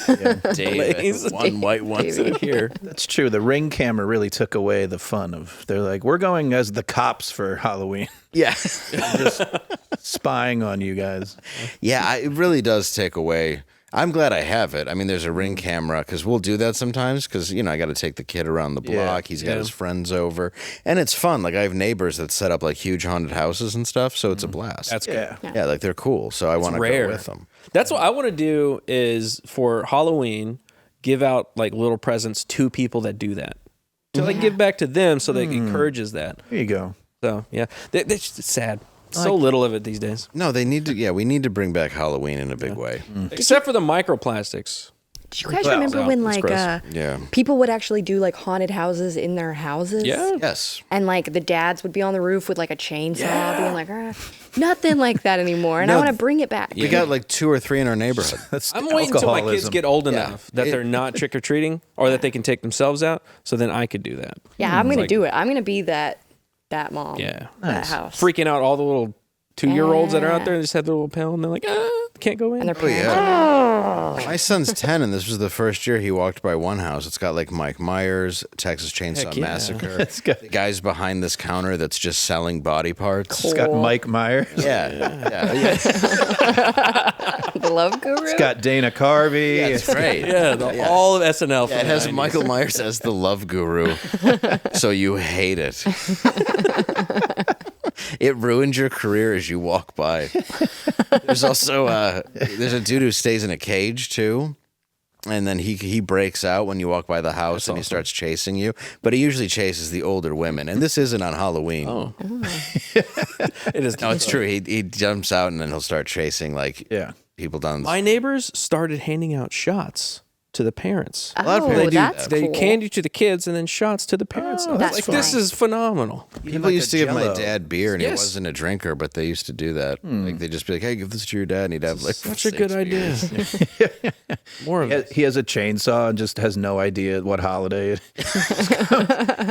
Dave. Please. One white one. Sit here. That's true. The ring camera really took away the fun of. They're like, we're going as the cops for Halloween, Yeah, just spying on you guys. yeah. It really does take away. I'm glad I have it. I mean, there's a Ring camera because we'll do that sometimes because, you know, I got to take the kid around the block. He's got his friends over. And it's fun. Like, I have neighbors that set up, like, huge haunted houses and stuff, so it's a blast. That's good. Yeah. yeah, like, they're cool, so I want to rare. go with them. That's what I want to do is for Halloween, give out like little presents to people that do that. To like give back to them so that it encourages that. There you go. So, yeah. It's just sad. So little of it these days. No, they need to, yeah, we need to bring back Halloween in a big way. Except for the microplastics. Did you guys remember when it's like gross. Yeah. people would actually do like haunted houses in their houses? Yeah. Yes. And like the dads would be on the roof with like a chainsaw, being like, nothing like that anymore. And I No. want to bring it back. We got like 2 or 3 in our neighborhood. That's I'm waiting until my kids alcoholism. get old Yeah. enough that they're not trick or treating or that they can take themselves out. So then I could do that. Yeah, I'm gonna like- do it. I'm gonna be that mom. Yeah. That house. Freaking out all the little 2-year-olds that are out there and just have their little pal and they're like, can't go in. And their Oh, parents. yeah. My son's 10, and this was the first year he walked by one house. It's got like Mike Myers, Texas Chainsaw Heck yeah. Massacre. It's got- The guy's behind this counter that's just selling body parts. It's got Mike Myers. Yeah. Yeah. The Love Guru. It's got Dana Carvey. It's great. Yeah, all of SNL. From It has the 90s. Michael Myers as the love guru, so you hate it. It ruins your career as you walk by. There's also there's a dude who stays in a cage too, and then he breaks out when you walk by the house and he starts chasing you. But he usually chases the older women, and this isn't on Halloween. Oh. It is. No, it's true. He jumps out and then he'll start chasing like people down. My neighbors started handing out shots to the parents. Oh, lot of people do that's They cool. candy to the kids and then shots to the parents. I was that's like, this fun. is phenomenal. People like used a to give my Jell-O. dad beer, and he Yes. wasn't a drinker, but they used to do that. Like they'd just be like, "Hey, give this to your dad," and he'd have like Such a 6 good idea. beers. More of it. He has a chainsaw and just has no idea what holiday it is.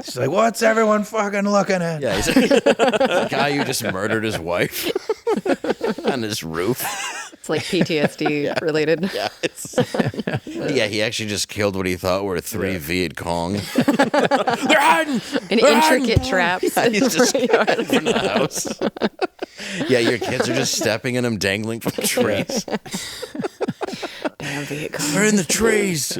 He's like, what's everyone fucking looking at? Yeah, he's the guy who just murdered his wife on his roof. It's like PTSD related. Yeah, yeah, he actually just killed what he thought were 3 Viet Cong. They're hiding. And intricate traps. He's just in front of the house. Yeah, your kids are just stepping in him, dangling from trees. Damn vehicle. We're in the trees.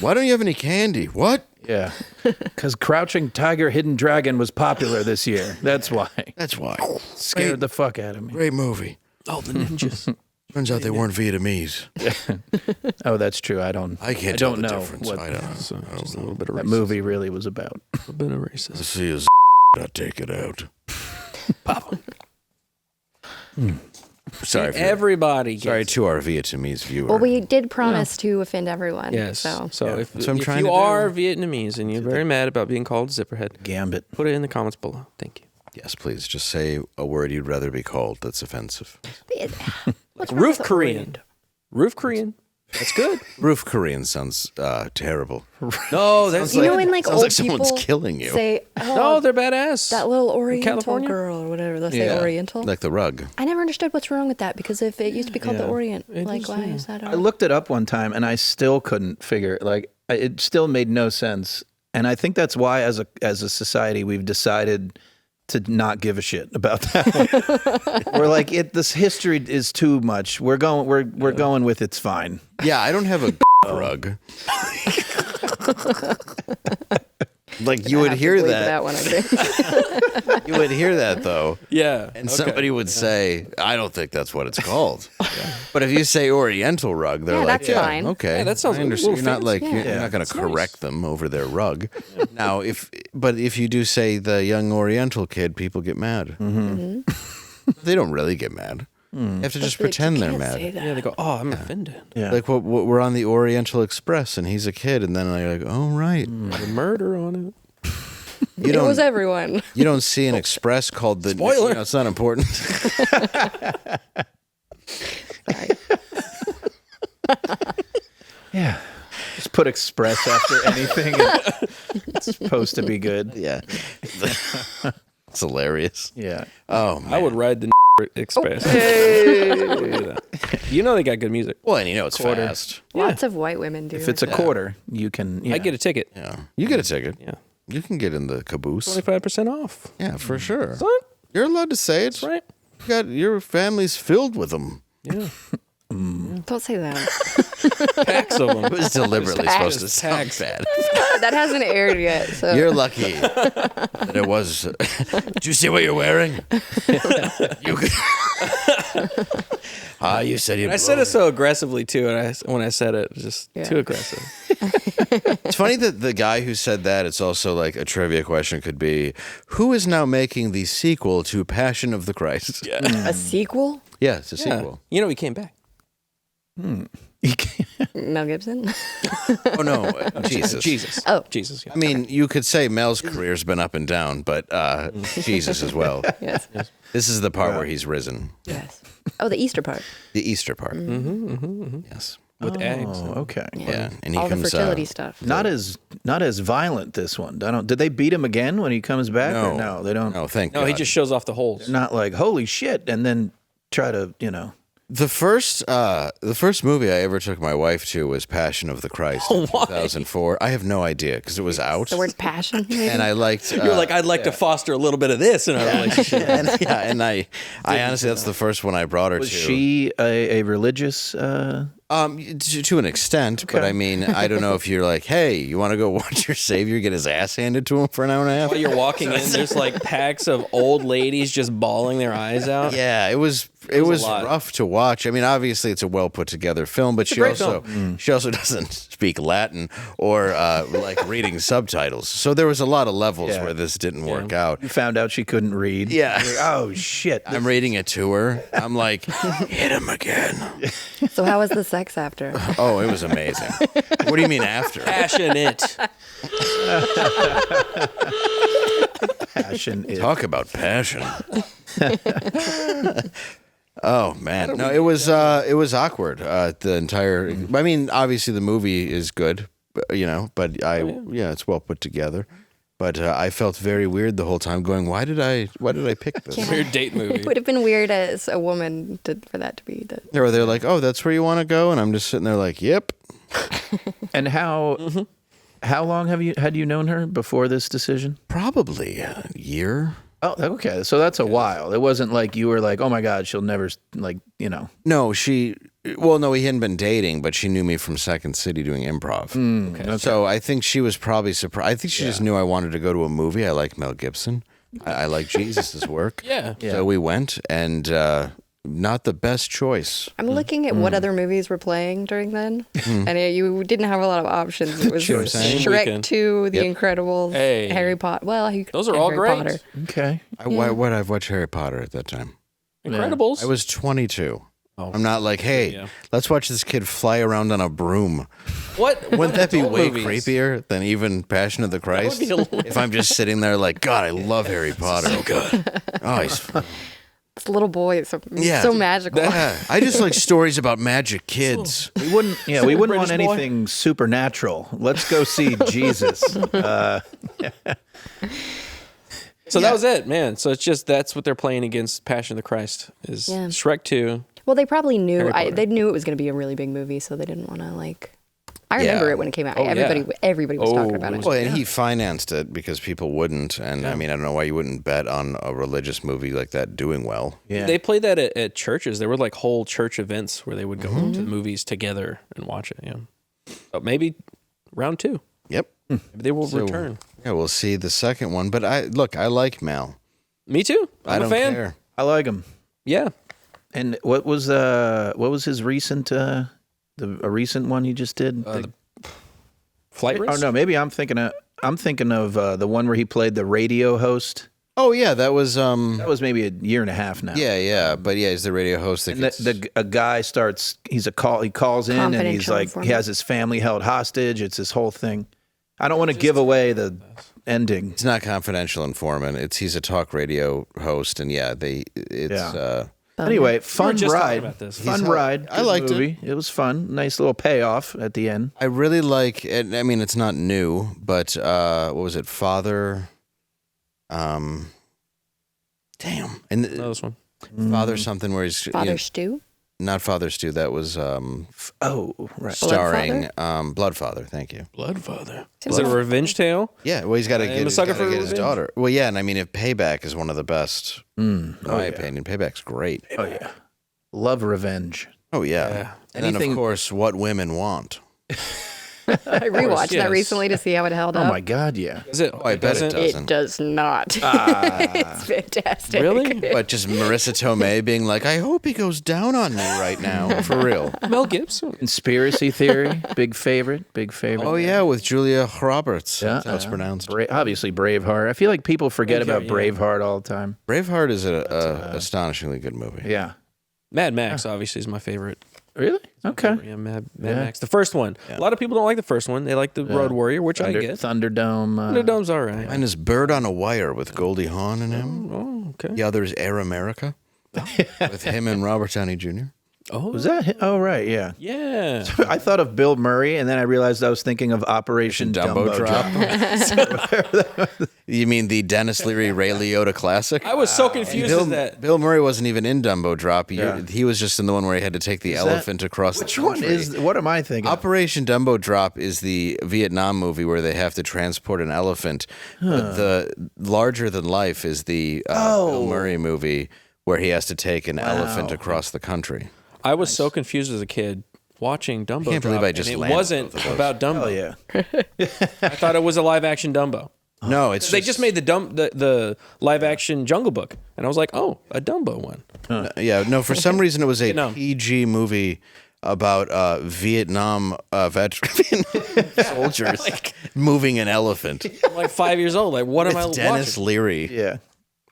Why don't you have any candy? What? Yeah. Because Crouching Tiger, Hidden Dragon was popular this year. That's why. That's why. Scared the fuck out of me. Great movie. Oh, the ninjas. Turns out they weren't Vietnamese. Oh, that's true. I don't tell the know difference. what I don't. So just a little bit of that racism. movie really was about. A little bit of racism. See his I'll take it out. Papa. Sorry, Everybody. sorry Gets to our Vietnamese viewer. Well, we did promise to offend everyone. Yes. So If, That's what I'm if trying you to do. are Vietnamese and you're very mad about being called Zipperhead, Gambit. put it in the comments below. Thank you. Yes, please. Just say a word you'd rather be called that's offensive. what's wrong Roof with Korean. Orient? Roof Korean. That's good. Roof Korean sounds terrible. No, that's You know when like sounds old like someone's people killing you. say, "Oh, no, they're badass. that little Oriental California? girl or whatever." They'll say Oriental. Like the rug. I never understood what's wrong with that because if it used to be called the Orient, like is, why yeah. is that? I looked it up one time and I still couldn't figure it still made no sense. And I think that's why as a society we've decided to not give a shit about that one. We're like this history is too much. We're going with it's fine. Yeah, I don't have a rug. Like you would hear that. one, I think. You would hear that though. Yeah. And somebody would say, I don't think that's what it's called. But if you say Oriental rug, they're Yeah, like, that's fine. okay. Yeah, that sounds I a understand. little You're not like fancy. you're Yeah. not going to It's nice. correct them over their rug. Now, if you do say the young Oriental kid, people get mad. Mm-hmm. They don't really get mad. You have to just But pretend you they're can't mad. say that. Yeah, they go, oh, I'm offended. Yeah. Like what we're on the Oriental Express and he's a kid, and then they're like, oh right. The murder on it. You It was don't everyone. you don't see an express called the Spoiler. You know, it's not important. Sorry. Yeah. Just put express after anything. And it's supposed to be good. Yeah. It's hilarious. Yeah. Oh man. I would ride the Express. You know they got good music. Well, and you know it's fast. Lots of white women do. If it's a quarter, you can. Yeah. I get a ticket. Yeah. You get a ticket. Yeah. You can get in the caboose. 25% off. Yeah, for sure. Son, You're allowed to say it. that's right. You got your family's filled with them. Yeah. Don't say that. Packs of them. It was deliberately supposed to Just sound tags. bad. That hasn't aired yet. So You're lucky that it was. Did you see what you're wearing? You could. You said you. I said it so aggressively too, and when I said it was just Yeah. too aggressive. It's funny that the guy who said that, it's also like a trivia question could be, who is now making the sequel to Passion of the Christ? Yeah. a sequel? Yeah, it's a Yeah. sequel. You know he came back. Mel Gibson? Oh, no. Jesus. Jesus. Oh. Jesus. Yeah. I mean, you could say Mel's career's been up and down, but Jesus as well. Yes. This is the part where he's risen. Yes. Oh, the Easter part. The Easter part. Mm-hmm. Yes. With eggs. Oh, okay. Yeah. And he All the comes fertility stuff. Not as violent. This one. Did they beat him again when he comes back? Or no, they don't. No, thank No, God. he just shows off the holes. Not like holy shit, and then try to The first movie I ever took my wife to was Passion of the Christ in 2004. I have no idea because it was out. The word passion, maybe? And I liked. You're like, I'd like to foster a little bit of this in our relationship. and I honestly, that's the first one I brought her Was to. she a religious? To an extent, but I mean, I don't know if you're like, hey, you want to go watch your Savior get his ass handed to him for an hour and a half? While you're walking in, there's like packs of old ladies just bawling their eyes out. Yeah, it was a lot. rough to watch. I mean, obviously it's a well put together film, but she great also doesn't speak Latin or like reading subtitles. So there was a lot of levels Yeah. where this didn't work out. You found out she couldn't read. Yeah. You're like, oh shit. I'm reading it to her. I'm like, hit him again. So how was the sex after? Oh, it was amazing. What do you mean after? Passionate. Passion is. Talk about passion. Oh man, no, it was awkward. The entire. I mean, obviously the movie is good, but it's well put together. But I felt very weird the whole time, going, "Why did I pick this?" Weird date movie. It would have been weird as a woman for that to be the. They're like, "Oh, that's where you want to go," and I'm just sitting there like, "Yep." And how long had you known her before this decision? Probably a year. Oh, okay. So that's a while. It wasn't like you were like, oh my God, she'll never No, we hadn't been dating, but she knew me from Second City doing improv. Okay. So I think she was probably surprised. I think she just knew I wanted to go to a movie. I like Mel Gibson. I like Jesus' work. Yeah. So we went, and not the best choice. I'm looking at what other movies were playing during then, and you didn't have a lot of options. It was Shrek 2, The Incredibles, Harry Potter. Well, those are all Harry great. Potter. Okay. I've watched Harry Potter at that time. Incredibles. I was 22. I'm not like, hey, let's watch this kid fly around on a broom. What? Wouldn't that be way movies? creepier than even Passion of the Christ? If I'm just sitting there like, God, I love Harry Potter. So good. Oh, he's This little boy is so magical. I just like stories about magic kids. We wouldn't want British boy. anything supernatural. Let's go see Jesus. So that was it, man. So it's just that's what they're playing against Passion of the Christ is Shrek 2. Well, they probably knew. Harry Potter. They knew it was going to be a really big movie, so they didn't want to like. I remember it when it came out. Oh, Everybody was talking about it. Well, and he financed it because people wouldn't. And I mean, I don't know why you wouldn't bet on a religious movie like that doing well. Yeah. They played that at churches. There were like whole church events where they would go to the movies together and watch it. Yeah. So maybe round 2. Yep. Maybe they will return. Yeah, we'll see the second one. But I like Mel. Me too. I'm I a don't fan. care. I like him. Yeah. And what was his recent a recent one he just did? Flight Risk? Oh no, maybe I'm thinking of the one where he played the radio host. Oh yeah, that was That was maybe a year and a half now. Yeah, but he's the radio host. That And a guy starts. He calls in and he's Confidential like informant. he has his family held hostage. It's this whole thing. I don't want to give away the ending. it's not confidential informant. He's a talk radio host, and Anyway, fun just talking ride. about this. Fun ride. I liked Good movie. It was fun. Nice little payoff at the end. I really like. I mean, it's not new, but what was it? Father. Damn. And This one. Father something where he's Father Stew. not Father Stew. That was Oh, right. starring Bloodfather. Thank you. Bloodfather. Is it a revenge tale? Yeah, well, he's got to I'm a get sucker for his revenge. daughter. Well, yeah, and I mean, if Payback is one of the best, in my opinion, Payback's great. Oh yeah. Love revenge. Oh yeah, and then Anything- of course, What Women Want. I rewatched yes. that recently to see how it held Oh up. my God, yeah. Is it? Oh, I bet it doesn't? does. It does not. it's fantastic. Really? But just Marissa Tomei being like, I hope he goes down on me right now, for real. Mel Gibson. Conspiracy Theory, big favorite. Oh yeah, with Julia Roberts. Yeah, That's how it's pronounced. Obviously, Braveheart. I feel like people forget about yeah. Braveheart all the time. Braveheart is an astonishingly good movie. Yeah. Mad Max, obviously, is my favorite. Really? Okay. Yeah, Mad Max. The first one. A lot of people don't like the first one. They like the Road Warrior, which I get. Thunderdome. Thunderdome's all right. Mine is Bird on a Wire with Goldie Hawn in him. Oh, okay. The other is Air America with him and Robert Downey Jr. Oh, Was that him? Oh, right. Yeah. yeah. I thought of Bill Murray, and then I realized I was thinking of Operation Dumbo Drop. You mean the Dennis Leary Ray Liotta classic? I was so confused Bill, with that. Bill Murray wasn't even in Dumbo Drop. Yeah. He was just in the one where he had to take the elephant across Which the one country. is? What am I thinking? Operation Dumbo Drop is the Vietnam movie where they have to transport an elephant. But the Larger Than Life is the Bill Murray movie where he has to take an elephant across the country. I was so confused as a kid watching Dumbo. can't believe Drop, I just and it landed wasn't both of those. about Dumbo. Oh yeah. I thought it was a live action Dumbo. No, it's They just made the live action Jungle Book, and I was like, oh, a Dumbo one. Yeah, no, for some reason it was a Vietnam. PG movie about Vietnam veteran soldiers moving an elephant. I'm like 5 years old. Like, what am I It's Dennis watching? Leary. Yeah.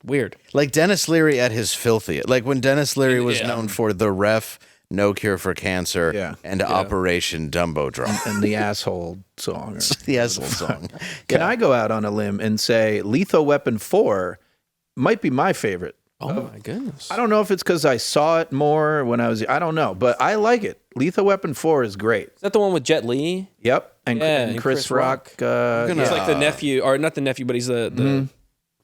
Weird. Like Dennis Leary at his filthiest. Like when Dennis Leary was known for The Ref, No Cure for Cancer, and Operation Dumbo Drop. And the asshole song. The asshole song. Can I go out on a limb and say Lethal Weapon 4 might be my favorite? Oh my goodness. I don't know if it's because I saw it more when I was. I don't know, but I like it. Lethal Weapon 4 is great. Is that the one with Jet Li? Yep, and and Chris Rock. He's like the nephew, or not the nephew, but he's the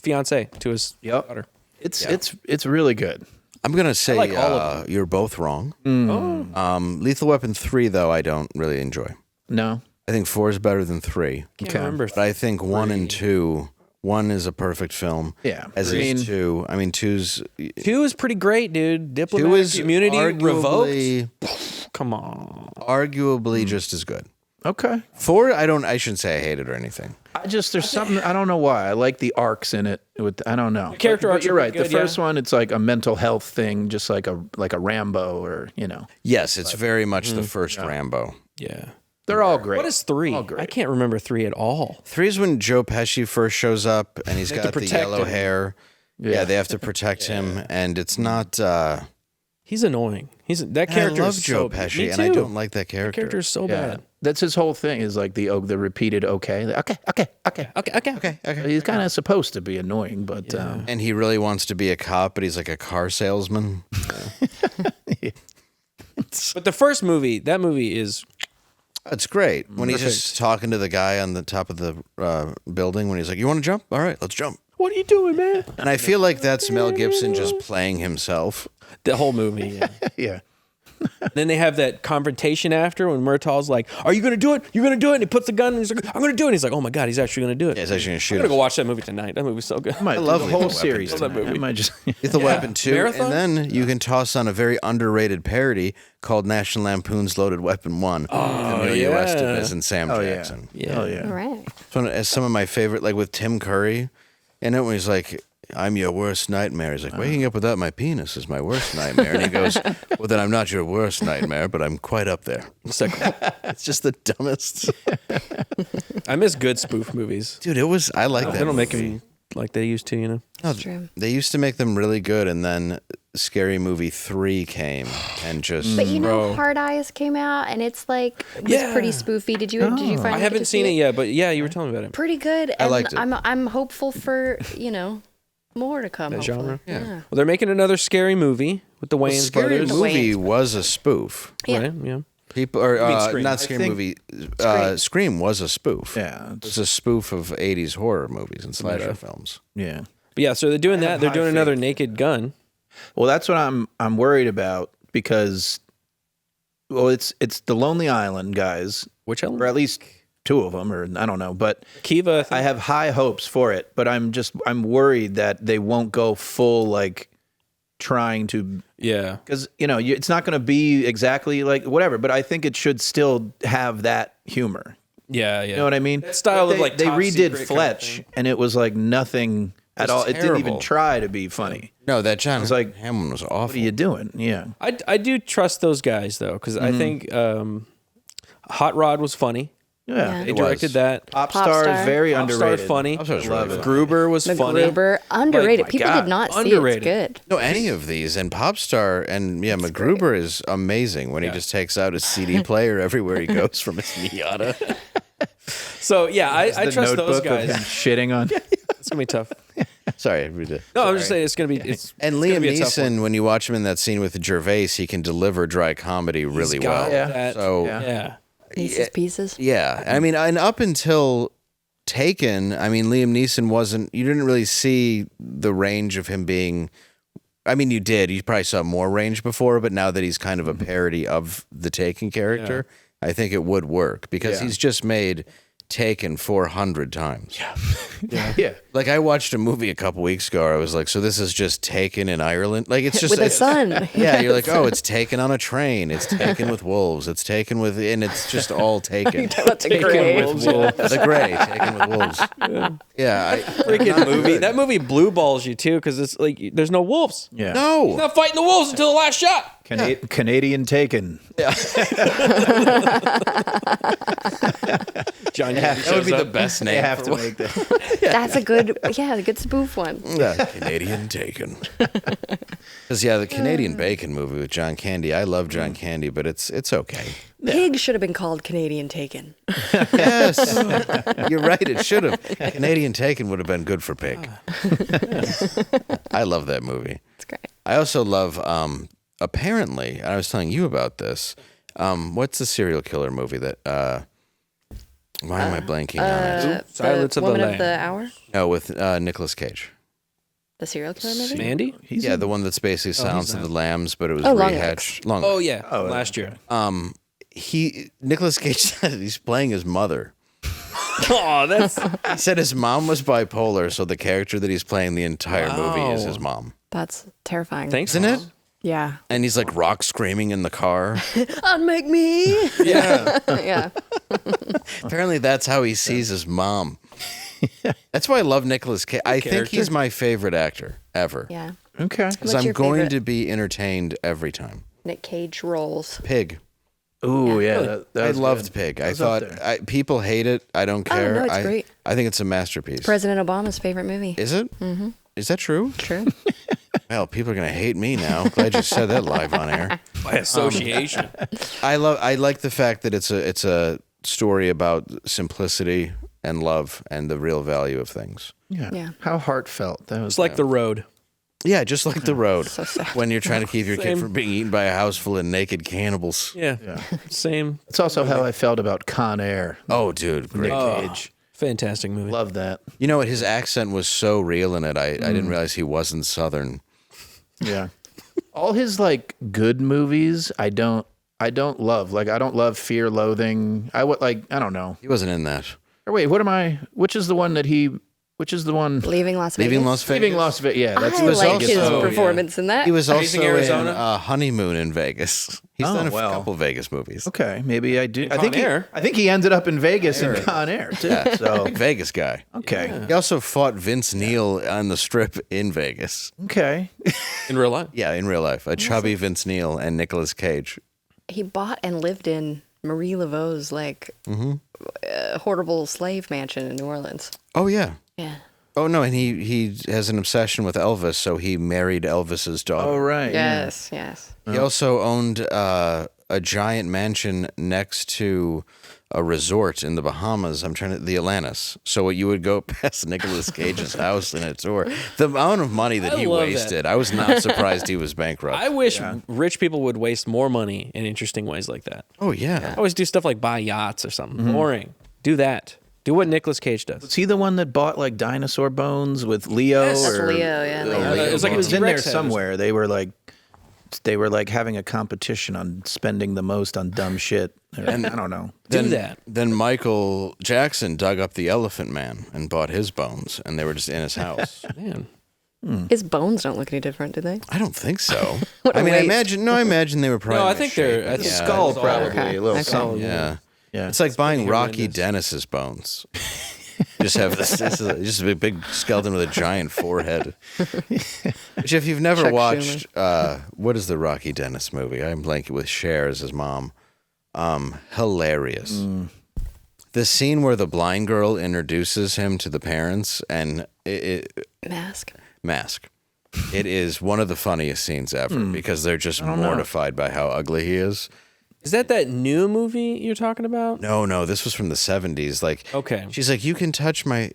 fiance to his daughter. It's really good. I'm going to say like all of you're both wrong. Oh. Lethal Weapon 3, though, I don't really enjoy. No, I think 4 is better than 3. Can't remember. But I think 1 and 2, 1 is a perfect film. Yeah. As is 2. I mean, 2's... 2 is pretty great, dude. 2 Diplomatic is Immunity arguably, revoked. Come on. arguably just as good. Okay. 4, I shouldn't say I hate it or anything. There's something, I don't know why. I like the arcs in it. I don't know. Character But arcs you're are right. good, The first one, it's like a mental health thing, just like a Rambo or, Yes, it's very much the first Rambo. Yeah. They're all great. What is 3? All great. I can't remember 3 at all. 3 is when Joe Pesci first shows up and he's They have got to the protect yellow him. hair. Yeah, they have to protect him, and it's not. He's annoying. That I character love is Joe so Pesci, Me and I too. don't like that character. That character is so Yeah. bad. That's his whole thing is like the repeated okay. Okay. He's kind of supposed to be annoying, but And he really wants to be a cop, but he's like a car salesman. But the first movie, that movie is It's great when he's just talking to the guy on the top of the building. When he's like, "You want to jump? All right, let's jump." what are you doing, man? And I feel like that's Mel Gibson just playing himself. The whole movie. Yeah. yeah. Then they have that confrontation after when Murtaugh's like, "Are you going to do it? You're going to do it?" And he puts the gun and he's like, "I'm going to do it." And he's like, "Oh my God, he's actually going to do it." Yeah, he's actually going to shoot I'm going to us. go watch that movie tonight. That movie's so good. I love the Lethal whole Weapon series. too. Tonight. I might just Lethal Weapon 2, Marathon? and then you can toss on a very underrated parody called National Lampoon's Loaded Weapon 1. Amelia yeah. Estevez and Sam Oh yeah. Jackson. Yeah. Oh yeah. All right. It's one of some of my favorite, like with Tim Curry in it, when he's like, "I'm your worst nightmare." He's like, "Waking up without my penis is my worst nightmare." And he goes, "Well, then I'm not your worst nightmare, but I'm quite up there." It's like, It's just the dumbest. I miss good spoof movies. Dude, I like that. They don't make movie. them like they used to, you know? No, true. They used to make them really good, and then Scary Movie 3 came and just. But you know, Bro. Hard Eyes came out, and it's like Yeah. pretty spoofy. Did you finally? I haven't seen it yet, but yeah, you were telling me about it. Pretty good. And liked it. I'm hopeful for more to come. That hopefully. genre? Yeah. Well, they're making another scary movie with the Wayans Scary brothers. Movie Wayans. was a spoof. Yeah. Right? Yeah. People or mean Scream? not I Scary think- Movie. Scream. Scream was a spoof. Yeah. It's a spoof of 80s horror movies and slasher films. Yeah. But yeah, so they're doing that. They're high doing another faith. Naked Gun. Well, that's what I'm worried about because, it's the Lonely Island guys, Which or at least 2 of them, or I don't know, but Kiva. I have high hopes for it. But I'm worried that they won't go full like trying to. Yeah. Because it's not going to be exactly like whatever, but I think it should still have that humor. Yeah. You know what I mean? That style of, they, like, they Top redid Secret kind of Fletch, thing. and it was like nothing at was all. It didn't terrible. even try to be funny. No, that John like, Hammond was awful. What are you doing? Yeah, I do trust those guys though, because I think Hot Rod was funny. yeah. They directed that. Popstar is very Popstar underrated. funny. Popstar's really Love funny. it. Gruber was funny. MacGruber, underrated. my People God, did not see underrated. it. It's good. No, any of these. And Popstar and MacGruber is amazing when he just takes out his CD player everywhere he goes from his Miata. So yeah, I The trust those Notebook of him guys. shitting on. It's gonna be tough. Sorry, we did. No, I'm just saying it's gonna be. It's And it's gonna Liam be a tough one. Neeson, when you watch him in that scene with Gervais, he can deliver dry comedy really He's got well. that- So yeah. Pieces. yeah, I mean, and up until Taken, I mean, Liam Neeson wasn't. You didn't really see the range of him being. I mean, you did. You probably saw more range before, but now that he's kind of a parody of the Taken character, I think it would work because he's just made Taken 400 times. Yeah. Like I watched a movie a couple weeks ago. Where I was like, so this is just Taken in Ireland. Like it's just With a son. Yeah, you're like, oh, it's Taken on a train. It's Taken with wolves. It's Taken with, and it's just all Taken. That's a great. The Gray, Taken with wolves. Yeah, Freaking movie. That movie blue balls you too, because it's like there's no wolves. Yeah. no. Not fighting the wolves until the last shot. Canadian Taken. John, That would be the best They name. have to make that. That's a good, a good spoof one. Yeah, Canadian Taken. Because the Canadian Bacon movie with John Candy. I love John Candy, but it's okay. Pig should have been called Canadian Taken. Yes, you're right. It should have. Canadian Taken would have been good for Pig. I love that movie. It's great. I also love. Apparently, I was telling you about this. What's the serial killer movie that? Why am I blanking on it? Silence the of the Woman of Lambs. the Hour? No, with Nicolas Cage. The serial killer movie? Mandy? Yeah, the one that's basically Silence of the Lambs, but it was Long rehatched. Long. Oh yeah, last year. Nicolas Cage said he's playing his mother. Oh, that's He said his mom was bipolar, so the character that he's playing the entire movie is his mom. That's terrifying. thanks, Isn't it? Yeah. And he's like rock screaming in the car. Unmake me. Yeah. Yeah. Apparently, that's how he sees his mom. That's why I love Nicolas Cage. I think he's my favorite actor ever. Yeah. Okay. Because What's I'm your going favorite? to be entertained every time. Nick Cage roles. Pig. Ooh, yeah. That I was loved good. Pig. That I was up thought there. people hate it. I don't care. no, it's great. I think it's a masterpiece. President Obama's favorite movie. Is it? Mm-hmm. Is that true? True. Well, people are gonna hate me now. Glad you said that live on air. By association. I like the fact that it's a story about simplicity and love and the real value of things. Yeah. How heartfelt. That was It's like The Road. Yeah, just like The Road. So sad. When you're trying to keep your kid Same. from being eaten by a house full of naked cannibals. Yeah. Same. It's also how I felt about Con Air. Oh, dude, great. Cage. Fantastic movie. Love that. You know what? His accent was so real in it. I didn't realize he wasn't Southern. Yeah. All his like good movies, I don't love. Like I don't love Fear, Loathing. I don't know. He wasn't in that. Or wait, which is the one? Leaving Las Vegas. Leaving Las Vegas. Leaving Las Vegas. Yeah, that's I was like also- his Oh, yeah. performance in that. He was Amazing also Arizona? in Honeymoon in Vegas. He's Oh, done a well. couple Vegas movies. Okay, maybe I do. Con Air. I think he ended up in Vegas in Con Air too. So Big Vegas guy. okay, He also fought Vince Neil on the strip in Vegas. okay. In real life. Yeah, in real life. A chubby Vince Neil and Nicolas Cage. He bought and lived in Marie Laveau's horrible slave mansion in New Orleans. Oh, yeah. Yeah. Oh, no, and he has an obsession with Elvis, so he married Elvis's daughter. All right. Yes. Yes. He also owned a giant mansion next to a resort in the Bahamas. The Atlantis. So you would go past Nicolas Cage's house in a tour. The amount of money that I he love that. wasted, I was not surprised he was bankrupt. I wish rich people would waste more money in interesting ways like that. Oh, yeah. I always do stuff like buy yachts or something. Boring. Do that. Do what Nicolas Cage does. Was he the one that bought like dinosaur bones with Leo? Yes. That's or, Leo. Yeah. Leo. It was like he a was in there T-Rex head or somewhere. They were like having a competition on spending the most on dumb shit. And I don't know. Do that. Then Michael Jackson dug up the Elephant Man and bought his bones, and they were just in his house. Man. His bones don't look any different, do they? I don't think so. What a I waste. imagine they were probably. No, I in think shape. they're. I The think skull it's all- probably Okay. a little Okay. something. Yeah. Yeah. It's like buying pretty Rocky horrendous. Dennis's bones. Just have this is just a big skeleton with a giant forehead. Which, if you've never Chuck watched, what is the Rocky Dennis movie? I'm blanking with Cher as his mom. Hilarious. The scene where the blind girl introduces him to the parents and Mask. It is one of the funniest scenes ever because they're just mortified by how ugly he is. Is that new movie you're talking about? No, this was from the 70s. Like, Okay. she's like, you can touch my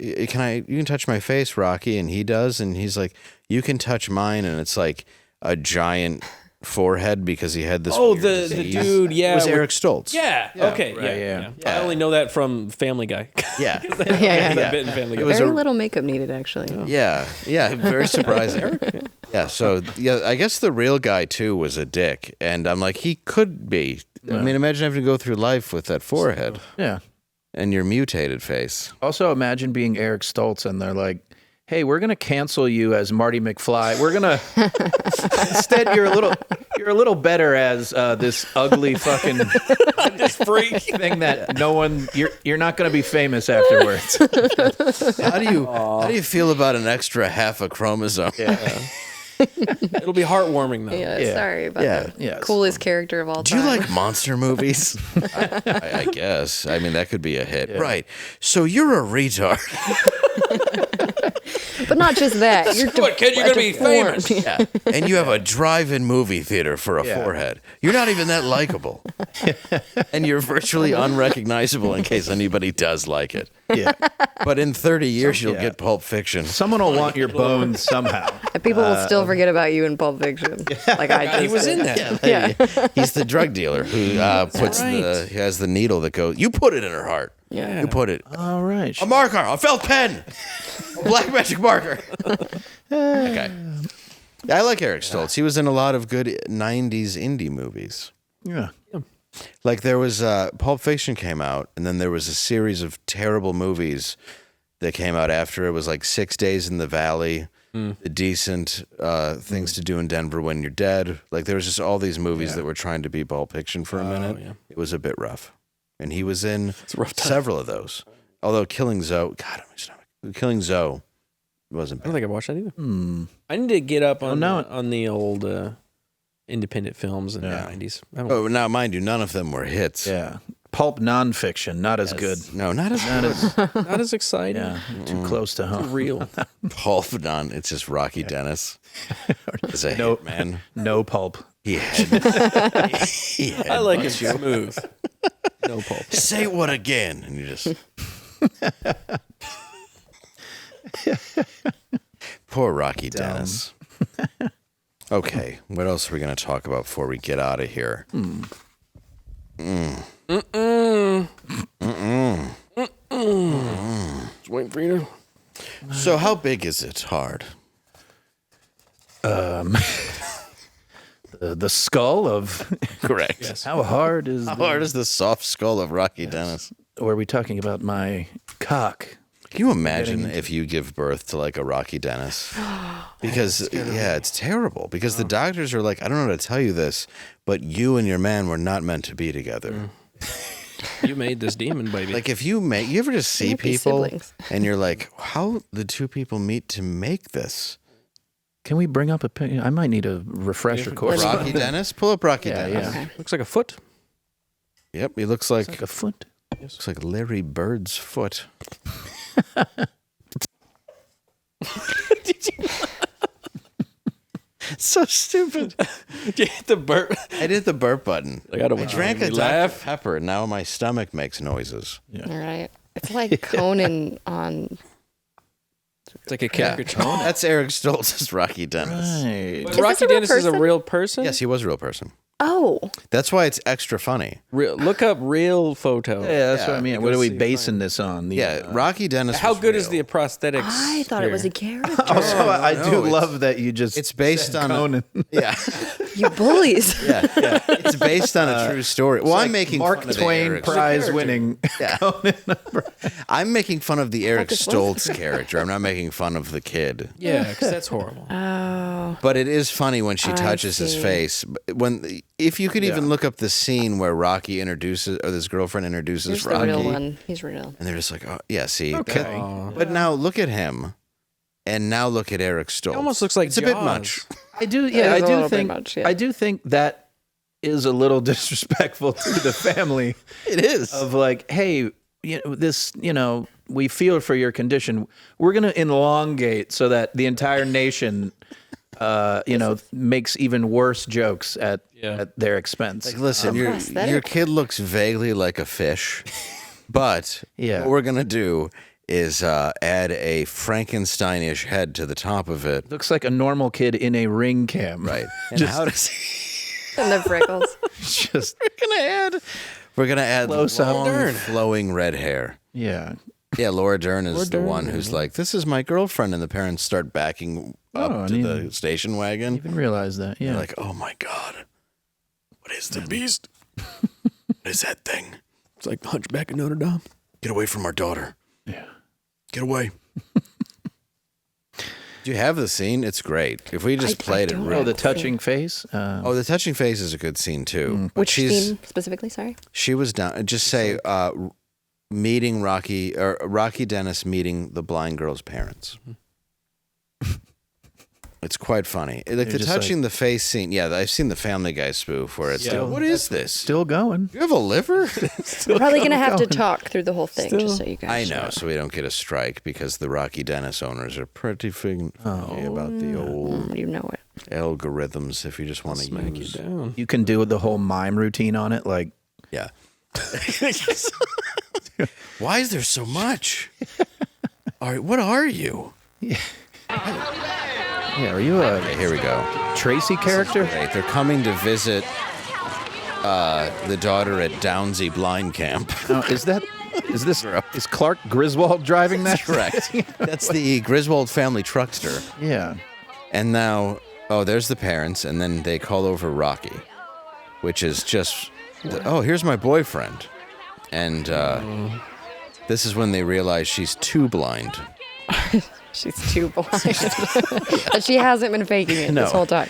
face, Rocky, and he does, and he's like, you can touch mine, and it's like a giant forehead because he had this. Oh, weird the disease. dude, yeah. It was with- Eric Stoltz. Yeah. Okay. right, yeah. yeah. I only know that from Family Guy. Yeah, Yeah. That bit in Family Guy. was Very a- little makeup needed, actually. yeah, very surprising. Yeah, so I guess the real guy too was a dick, and I'm like, he could be. I mean, imagine having to go through life with that forehead Yeah. and your mutated face. Also, imagine being Eric Stoltz and they're like, "Hey, we're gonna cancel you as Marty McFly. We're gonna instead you're a little better as this ugly fucking Freak. thing that no one you're not gonna be famous afterwards." How do you feel about an extra half a chromosome? It'll be heartwarming though. Yeah, Yeah. sorry about Yeah. the Yes. coolest character of all Do time. you like monster movies? I guess. I mean, that could be a hit. Right. So you're a retard. But not just that. You're What, kid? You're gonna be deformed. famous. Yeah. And you have a drive-in movie theater for a forehead. You're not even that likable. And you're virtually unrecognizable in case anybody does like it. Yeah. But in 30 years, you'll Yeah. get Pulp Fiction. Someone will want your bones somehow. And people will still forget about you in Pulp Fiction. Like I just He was did. in that. Yeah. He's the drug dealer who puts right. he has the needle that goes, you put it in her heart. Yeah. You put it. All right. A marker, a felt pen, a black magic marker. Okay. I like Eric Stoltz. He was in a lot of good 90s indie movies. Yeah. Like there was Pulp Fiction came out, and then there was a series of terrible movies that came out after. It was like 6 Days in the Valley, the decent things to do in Denver when you're dead. Like there was just all these movies that were trying to be Pulp Fiction for a minute. yeah. It was a bit rough. and he was in a rough time. several of those. Although Killing Zoe, God, my stomach. Killing Zoe wasn't I bad. don't think I watched that either. I need to get up on the old independent films in the 90s. Oh, now mind you, none of them were hits. Yeah. Pulp nonfiction, not as good. No, not as Not as exciting. Yeah, too close to home. Real. Pulp non. It's just Rocky Dennis. As a No- hit, man. No pulp. He had. he had I like it smooth. No pulp. Say what again? And you just. Poor Rocky Dennis. Okay, what else are we going to talk about before we get out of here? Just waiting for you to... So, how big is it? Hard. The skull of... Correct. Yes. How hard is... How hard is the soft skull of Rocky Dennis? Or are we talking about my cock? Can you imagine if you give birth to like a Rocky Dennis? Because it's terrible. Because the doctors are like, I don't know how to tell you this, but you and your man were not meant to be together. You made this demon baby. Like if you ever just see might be people siblings. and you're like, how the two people meet to make this? Can we bring up a... I might need a refresher course. Rocky Dennis? Pull up Rocky Yeah, Dennis. yeah. Okay. Looks like a foot. Yep, he looks like, Like a foot. looks like Larry Bird's foot. So stupid. Did you hit the burp? I did the burp button. Like, I don't I want drank to a laugh. Dr. Pepper. Now my stomach makes noises. All right. It's like Conan on. It's like a caricature. That's Eric Stoltz's Rocky Dennis. Right. Is Rocky this a real Dennis is a person? real person? Yes, he was a real person. Oh, That's why it's extra funny. Look up real photo. Yeah, that's what I mean. What are we see, basing this on? The, Yeah, Rocky Dennis. How was good is real. the prosthetics? I thought it was a character. Also, I no, do it's- love that you just... It's based said on Conan. Yeah, You bullies. yeah. It's based on a true story. Well, I'm making Mark fun of the Twain Eric. prize-winning. Yeah. I'm making fun of the Eric Stoltz character. I'm not making fun of the kid. Yeah, because that's horrible. Oh, But it is funny when she I touches his see. face. If you could even look up the scene where Rocky introduces, or this girlfriend introduces here's the Rocky, real one. He's real. and they're just like, oh, yeah, see. Okay. But now look at him, and now look at Eric Stoltz. It almost looks like it's a bit Jaws. much. I do, It yeah, is I a do little bit think, much, yeah. I do think that is a little disrespectful to the family. It is. Of like, hey, we feel for your condition. We're going to elongate so that the entire nation, makes even worse jokes at their expense. Like, listen, prosthetic. your kid looks vaguely like a fish, but what we're gonna do is add a Frankensteinish head to the top of it. Looks like a normal kid in a ring cam. Right. And how does he And the freckles. Just, we're gonna add Close up. long, flowing red hair. yeah. Yeah, Laura Dern is the one who's like, "This is my girlfriend," and the parents start backing up to the station wagon. Didn't realize that. Yeah. They're like, "Oh my god, what is the beast? What is that thing? It's like the Hunchback of Notre Dame. Get away from our daughter! yeah. Get away!" Do you have the scene? It's great. If we just I played it, don't real Oh, the quick. touching face. the touching face is a good scene too. But Which she's scene specifically? Sorry. she was down. Just say meeting Rocky or Rocky Dennis meeting the blind girl's parents. It's quite funny. Like the just touching the face scene. Yeah, I've seen the Family Guy spoof where it's like, what is this? Still going. You have a liver? We're probably going to have to talk through the whole thing just so you I guys know, so we don't get a strike because the Rocky Dennis owners are pretty funny about the old You know it. algorithms if you just want to Smack you use. down. You can do the whole mime routine on it. Like, Yeah. Why is there so much? All right, what are you? yeah, are you a Okay, here we go. Tracy character? Great. They're coming to visit the daughter at Downsy Blind Camp. Now, is Clark Griswold driving that? Correct. That's the Griswold family truckster. Yeah. And now, there's the parents, and then they call over Rocky, which is just, here's my boyfriend. And this is when they realize she's too blind. She's too blind. But she hasn't been faking it this whole time.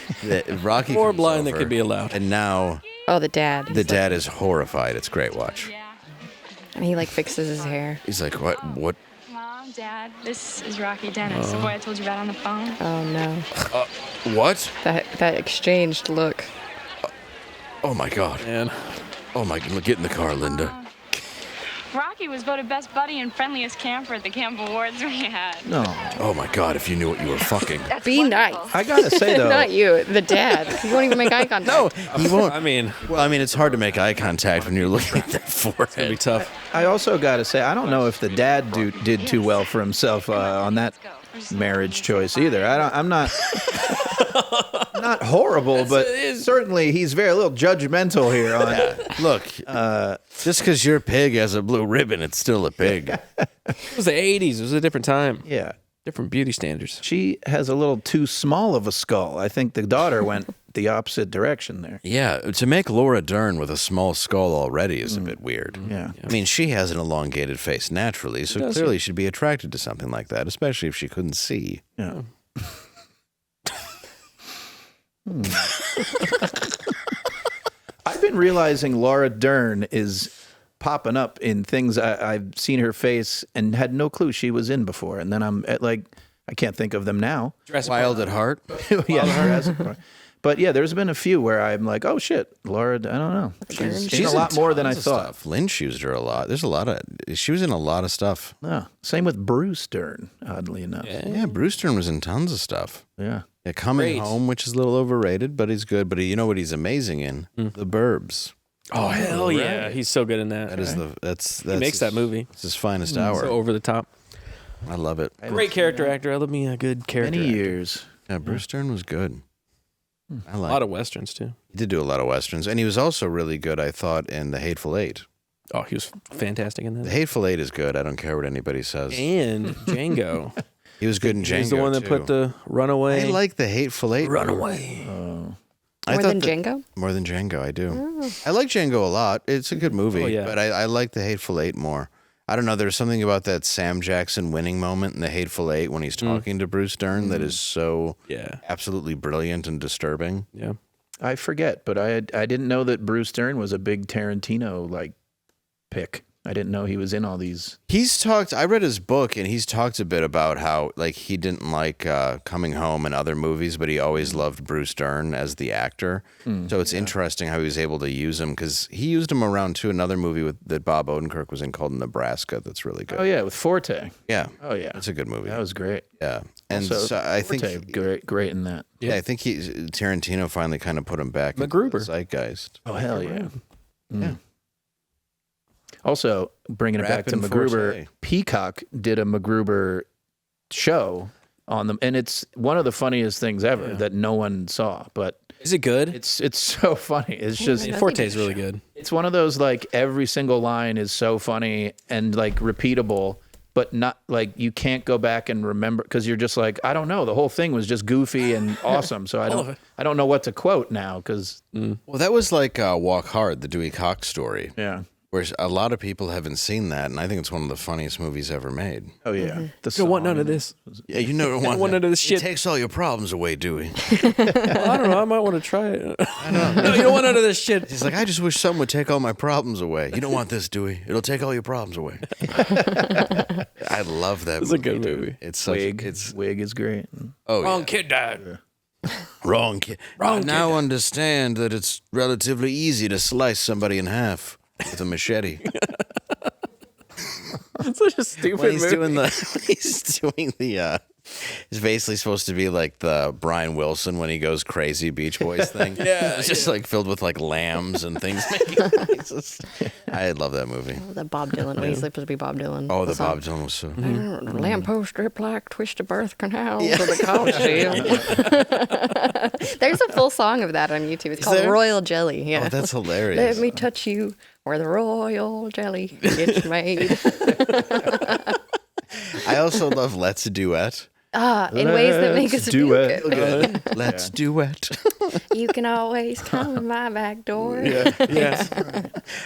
Rocky More comes blind that over, could be allowed. And now Oh, the dad. the dad is horrified. It's great. Watch. And he like fixes his hair. He's like, what? Mom, Dad, this is Rocky Dennis, the boy I told you about on the phone. Oh no. What? That exchanged look. Oh my God. Man. Oh my God. Get in the car, Linda. Rocky was voted best buddy and friendliest camper at the camp awards we had. No. Oh my God. If you knew what you were fucking. Be nice. I gotta say though, Not you, the dad. He won't even make eye contact. No, he won't. I mean, Well, I mean, it's hard to make eye contact when you're looking at that it'd be forehead. tough. I also gotta say, I don't know if the dad did too well for himself on that marriage choice either. I'm not not horrible, but certainly he's a little judgmental here on. Look, just because your pig has a blue ribbon, it's still a pig. It was the 80s. It was a different time. Yeah. Different beauty standards. She has a little too small of a skull. I think the daughter went the opposite direction there. Yeah, to make Laura Dern with a small skull already is a bit weird. Yeah. I mean, she has an elongated face naturally, so clearly she'd be attracted to something like that, especially if she couldn't see. Yeah. I've been realizing Laura Dern is popping up in things I've seen her face and had no clue she was in before. And then I'm at I can't think of them now. Wild at heart. Yeah, Jurassic Park. But yeah, there's been a few where I'm like, oh shit, Laura, I don't know. She's in a lot more than I thought. Stuff. Lynch used her a lot. There's a lot of. She was in a lot of stuff. No, same with Bruce Dern, oddly enough. Yeah, Bruce Dern was in tons of stuff. Yeah. Yeah, Coming Great. Home, which is a little overrated, but he's good. But you know what he's amazing in? The Burbs. Oh, hell yeah. He's so good in that. That is that's He makes that movie. It's his finest hour. So over the top. I love it. Great character actor. I love me a good character Many actor. years. Yeah, Bruce Dern was good. I A like. lot of Westerns, too. He did do a lot of westerns, and he was also really good, I thought, in The Hateful Eight. Oh, he was fantastic in The that. Hateful Eight is good. I don't care what anybody says. And Django. He was good in Django. He's the one that too. put the Runaway. I like The Hateful Eight. Runaway. I More thought than that- Django? More than Django, I do. I like Django a lot. It's a good movie, Oh, yeah. but I like The Hateful Eight more. I don't know. There's something about that Sam Jackson winning moment in The Hateful Eight when he's talking to Bruce Dern that is so Yeah. absolutely brilliant and disturbing. Yeah. I forget, but I didn't know that Bruce Dern was a big Tarantino pick. I didn't know he was in all these. He's talked. I read his book, and he's talked a bit about how he didn't like Coming Home and other movies, but he always loved Bruce Dern as the actor. So it's interesting how he was able to use him because he used him around too. Another movie that Bob Odenkirk was in called Nebraska. That's really good. Oh yeah, with Forte. Yeah. Oh yeah, It's a good movie. that was great. Yeah, and Also, so I Forte, think great in that. I think Tarantino finally kind of put him back into MacGruber. the zeitgeist. Oh hell yeah. Yeah. Also, bringing it back to Rapping MacGruber, Forte. Peacock did a MacGruber show on them, and it's one of the funniest things ever that no one saw. But Is it good? it's so funny. It's just Forte is really good. it's one of those every single line is so funny and repeatable, but not you can't go back and remember because you're just I don't know. The whole thing was just goofy and awesome. So I don't know what to quote now because Well, that was like Walk Hard, the Dewey Cox story. yeah. Where a lot of people haven't seen that, and I think it's one of the funniest movies ever made. Oh yeah. The Don't want none song. of this. Yeah, you know, don't want none of this It shit. takes all your problems away, Dewey. I don't know. I might want to try it. No, you don't want none of this shit. He's like, I just wish someone would take all my problems away. You don't want this, Dewey. It'll take all your problems away. I love that. It's a good dude. movie. It's such. Wig is great. Oh, Kid died. wrong kid. I now understand that it's relatively easy to slice somebody in half with a machete. Such a stupid When he's movie. doing the it's basically supposed to be like the Brian Wilson when he goes crazy Beach Boys thing. Yeah, It's just filled with lambs and things making noises. I love that movie. The Bob Dylan. He's supposed to be Bob Dylan. Oh, the song. Bob Dylan was so. Lamppost strip like twisted birth canal to the cow. There's a full song of that on YouTube. It's called there? Royal Jelly. Yeah. Oh, that's hilarious. Let me touch you where the royal jelly gets made. I also love Let's Duet. In ways that make us do feel it. good. Let's duet. You can always come in my back door. Yeah.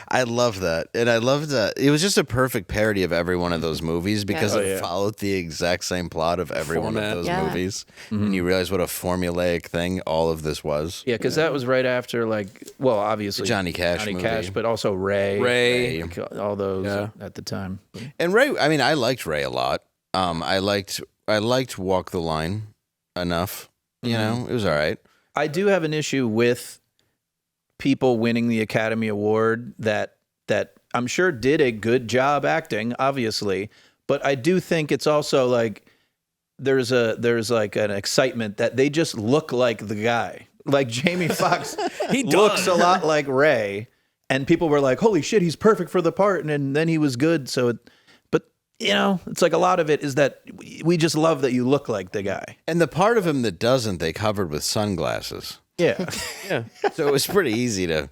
I love that. And I love that. It was just a perfect parody of every one of those movies because it followed the exact same plot of every one of those movies. And you realize what a formulaic thing all of this was. Yeah, because that was right after, like, well, obviously The Johnny Cash movie. but also Ray. Like, all those at the time. And Ray, I mean, I liked Ray a lot. I liked Walk the Line enough. You know, it was all right. I do have an issue with people winning the Academy Award that I'm sure did a good job acting, obviously, but I do think it's also like there's like an excitement that they just look like the guy. Like Jamie Foxx looks a lot like Ray, and people were like, "Holy shit, he's perfect for the part," and then he was good. So, but you know, it's like a lot of it is that we just love that you look like the guy. And the part of him that doesn't, they covered with sunglasses. Yeah, Yeah. So it was pretty easy to.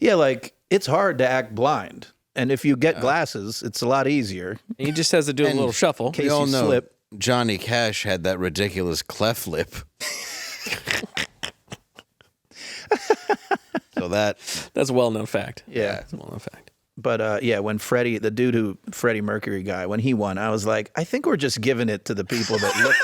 yeah, like it's hard to act blind, and if you get glasses, it's a lot easier. He just has to do a little shuffle. We all you know slip. Johnny Cash had that ridiculous cleft lip. So that's a well-known fact. Yeah. It's a well-known fact. But yeah, when Freddie Mercury guy, when he won, I was like, I think we're just giving it to the people that look.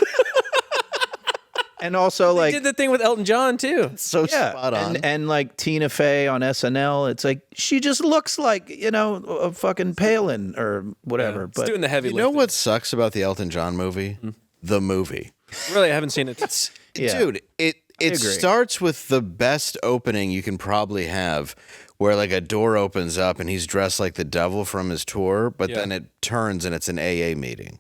And also, He like, did the thing with Elton John, too. so spot on. and like Tina Fey on SNL, it's like she just looks like, you know, a fucking Palin or whatever. It's But doing the heavy You know lifting. what sucks about the Elton John movie? The movie. Really, I haven't seen it. Yeah. Dude, it agree. starts with the best opening you can probably have, where like a door opens up and he's dressed like the devil from his tour, but then it turns and it's an AA meeting.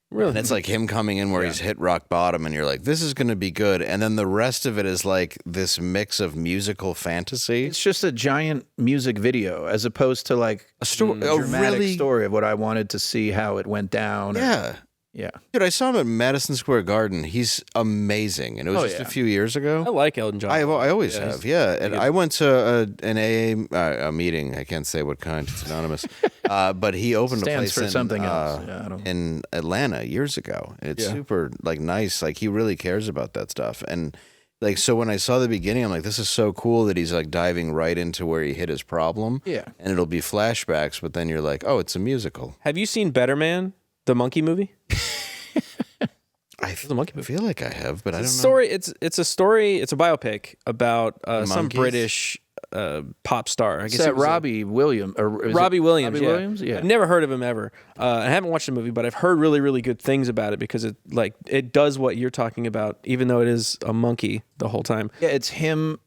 Really? And it's like him coming in where he's hit rock bottom and you're like, this is going to be good. And then the rest of it is like this mix of musical fantasy. it's just a giant music video as opposed to like A story, a dramatic story of what I wanted to see how it went down. Yeah. Yeah. Dude, I saw him at Madison Square Garden. He's amazing. And it was just a few years ago. I like Elton John. I always have, yeah. And I went to an AA meeting. I can't say what kind. It's anonymous. But he opened a Stands place for something else. Yeah, I don't- in Atlanta years ago. It's super like nice. Like he really cares about that stuff. And like so when I saw the beginning, I'm like, this is so cool that he's like diving right into where he hit his problem. Yeah. And it'll be flashbacks, but then you're like, oh, it's a musical. Have you seen Better Man, the monkey movie? I feel like I have, but I don't know. Story. It's a story. It's a biopic about some monkeys? British pop star. I guess Is that it was Robbie Williams? Robbie Williams. Robbie yeah. Williams? Yeah. I've never heard of him ever. I haven't watched the movie, but I've heard really, really good things about it because it does what you're talking about, even though it is a monkey the whole time. Yeah, it's him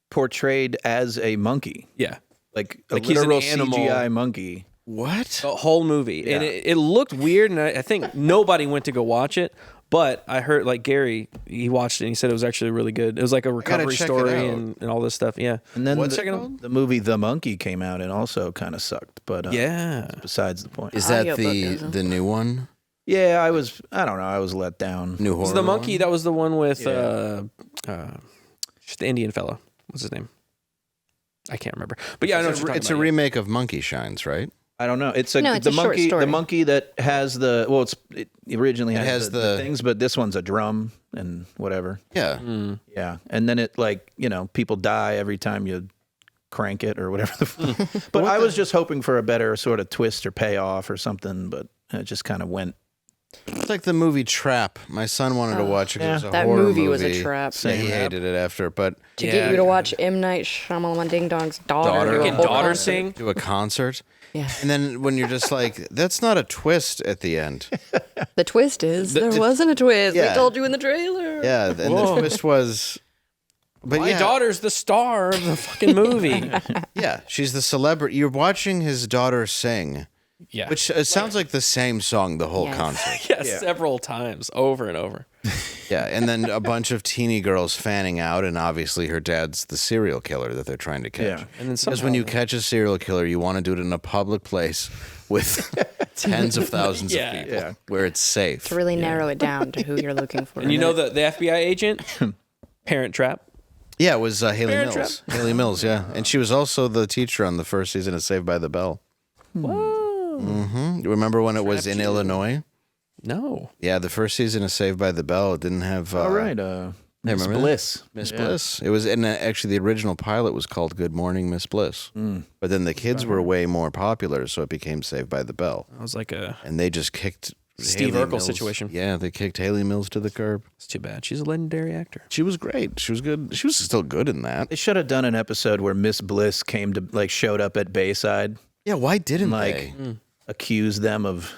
portrayed as a monkey. Yeah. Like a Like he's an literal animal. CGI monkey. What? The whole movie. And it looked weird, and I think nobody went to go watch it. But I heard, like, Gary, he watched it, and he said it was actually really good. It was like a recovery check it story out. and all this stuff. Yeah. And then What's it called? the movie The Monkey came out and also kind of sucked. But Yeah. besides the point. Is that Audiobook, the new one? Yeah, I don't know. I was let down. New It was horror the monkey. one? That was the one with just the Indian fella. What's his name? I can't remember. But yeah, I know what you're talking It's a about. remake of Monkey Shines, right? I don't know. It's No, it's the a short monkey. story. The monkey that has it originally has the the- things, but this one's a drum and whatever. Yeah. Yeah, and then it like people die every time you crank it or whatever. But I was just hoping for a better sort of twist or payoff or something, but it just kind of went. It's like the movie Trap. My son wanted to watch it 'cause it was a That horror movie was a trap. Yeah, he hated it after, but To get you to watch M. Night Shyamalan Ding Dong's daughter. do a Can whole daughter concert. sing? do a concert. Yeah. And then when you're just like, that's not a twist at the end. The twist is there wasn't a twist. Yeah. We told you in the trailer. Yeah. And the twist was. But My yeah, daughter's the star of the fucking movie. yeah, she's the celebrity. You're watching his daughter sing, Yeah. which sounds like the same song the whole Yes. concert. Yes, several times, over and over. Yeah, and then a bunch of teeny girls fanning out, and obviously her dad's the serial killer that they're trying to catch. Yeah. And then Because when you catch a serial killer, you want to do it in a public place with tens of thousands Yeah. of people where it's safe. To really narrow it down to who you're looking for. And you know the FBI agent? Parent Trap. Yeah, it was Haley Parent Mills. Haley Mills, yeah. And she was also the teacher on the first season of Saved by the Bell. Whoa. You remember when it was in Illinois? No. Yeah, the first season of Saved by the Bell didn't have... All right. Miss remember Bliss. Miss Bliss. It was, and actually the original pilot was called Good Morning, Miss Bliss. But then the kids were way more popular, so it became Saved by the Bell. I was like a And they just kicked Steve Haley Urkel Mills. situation. Yeah, they kicked Haley Mills to the curb. It's too bad. She's a legendary actor. She was great. She was good. She was still good in that. They should have done an episode where Miss Bliss showed up at Bayside, Yeah, why didn't like they? accused them of,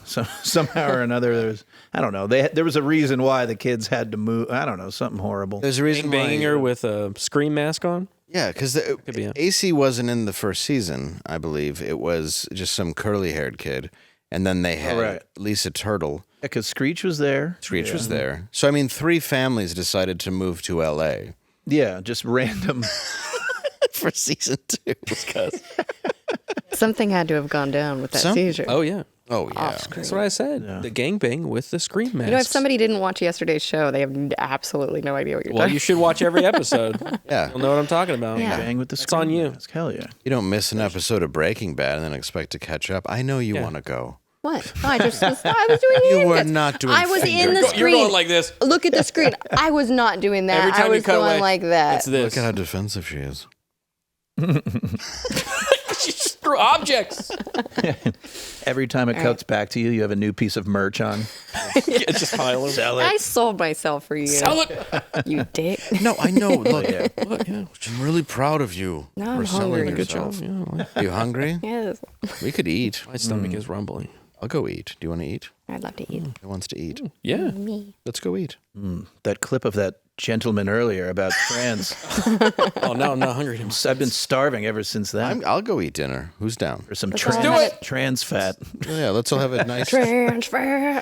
somehow or another. I don't know. There was a reason why the kids had to move. I don't know, something horrible. There's a reason Banging why. her with a Scream mask on. Yeah, because be it. AC wasn't in the first season, I believe. It was just some curly-haired kid. And then they had right. Lisa Turtle. Because Screech was there. Screech was there. So, I mean, 3 families decided to move to L.A. Yeah, just random. for season 2. Something had to have gone down with that seizure. Oh yeah. Oh, yeah. Off screen. That's what I said. The gangbang with the Scream mask. If somebody didn't watch yesterday's show, they have absolutely no idea what you're Well, talking you should watch every episode. Yeah. You'll know what I'm talking about. Yeah. Bang with the It's on you. mask. Hell yeah. You don't miss an episode of Breaking Bad and then expect to catch up. I know you want to go. What? No, I was doing You it. were not doing I was finger in the guns. screen. You're going like this. Look at the screen. I was not doing that. Every time I you was cut going away, like that. It's this. Look at how defensive she is. She just threw objects. Every time it cuts back to you, you have a new piece of merch on. Yeah, just pile them. Sell I sold myself for you. Sell it. You dick. No, I know. Look, Look, yeah. I'm really proud of you Now for I'm selling hungry. Good job. yourself. Yeah, Are you hungry? Yes. We could eat. my stomach is rumbling. I'll go eat. Do you want to eat? I'd love to eat. Who wants to eat? Yeah. Me. Let's go eat. That clip of that gentleman earlier about trans. Oh, now I'm not hungry anymore. I've been starving ever since that. I'll go eat dinner. Who's down? For some Let's all have it. trans fat. Yeah, let's all have a nice. Transfer.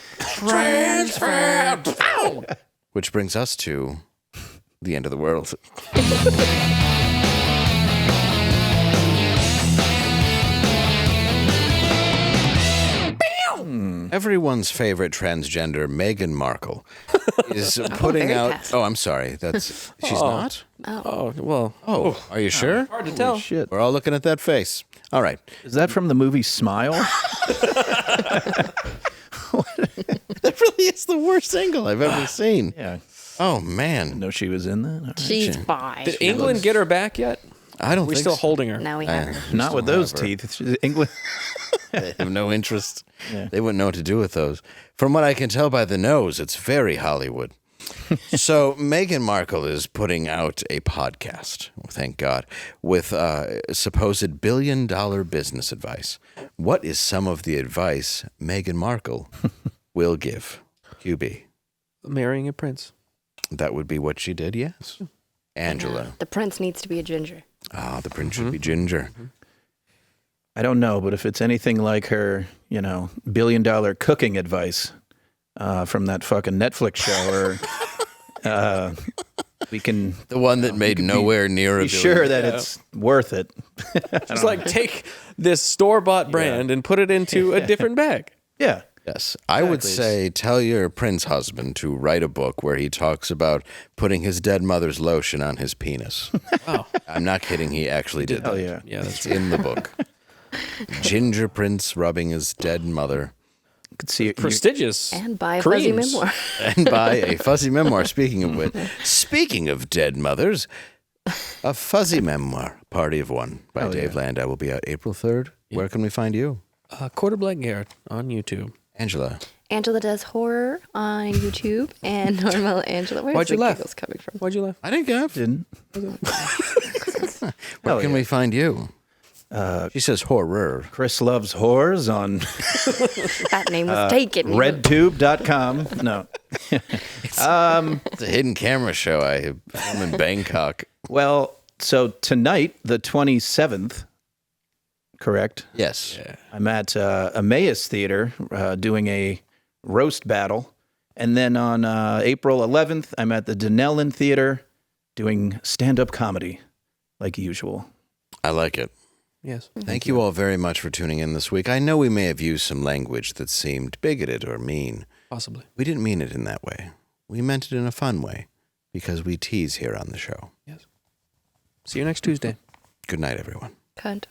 Which brings us to the end of the world. Everyone's favorite transgender, Meghan Markle, is putting very out. passive. Oh, I'm sorry. She's not. Oh, well. Oh, are you sure? Hard to tell. Shit. We're all looking at that face. All right. Is that from the movie Smile? That really is the worst angle I've ever seen. Yeah. Oh man. No, she was in that. All right. She's fine. Did England get her back yet? I don't We're think still so. holding her. Now we have her. Not with those teeth. England. They have no interest. They wouldn't know what to do with those. From what I can tell by the nose, it's very Hollywood. So Meghan Markle is putting out a podcast, thank God, with supposed billion-dollar business advice. What is some of the advice Meghan Markle will give? QB. Marrying a prince. That would be what she did, yes. Angela. The prince needs to be a ginger. Ah, the prince should be ginger. I don't know, but if it's anything like her, billion-dollar cooking advice from that fucking Netflix show, or we can The one that made nowhere near a be billion. sure that it's worth it. It's like take this store-bought brand and put it into a different bag. Yeah. Yes, I would say tell your prince husband to write a book where he talks about putting his dead mother's lotion on his penis. Oh. I'm not kidding. He actually did Hell that. yeah. Yeah, that's It's in the book. Ginger prince rubbing his dead mother. You could see it. prestigious. And buy a fuzzy Creams. memoir. And buy a fuzzy memoir. Speaking of dead mothers, a fuzzy memoir, Party of One by Dave Landau will be out April 3rd. Where can we find you? Quarter Black Garrett on YouTube. Angela. Angela does horror on YouTube and normal Angela. Where's Why'd you the laugh? giggles coming from? Why'd you laugh? I didn't get Didn't. Where can we find you? She says horror. Chris Loves Whores on That name was taken. redtube.com. No. It's a hidden camera show I film in Bangkok. Well, so tonight, the 27th, correct? Yes. I'm at Emmaus Theater doing a roast battle. And then on April 11th, I'm at the Denellen Theater doing stand-up comedy, like usual. I like it. Yes. Thank you all very much for tuning in this week. I know we may have used some language that seemed bigoted or mean. Possibly. We didn't mean it in that way. We meant it in a fun way because we tease here on the show. Yes. See you next Tuesday. Good night, everyone. Cunt.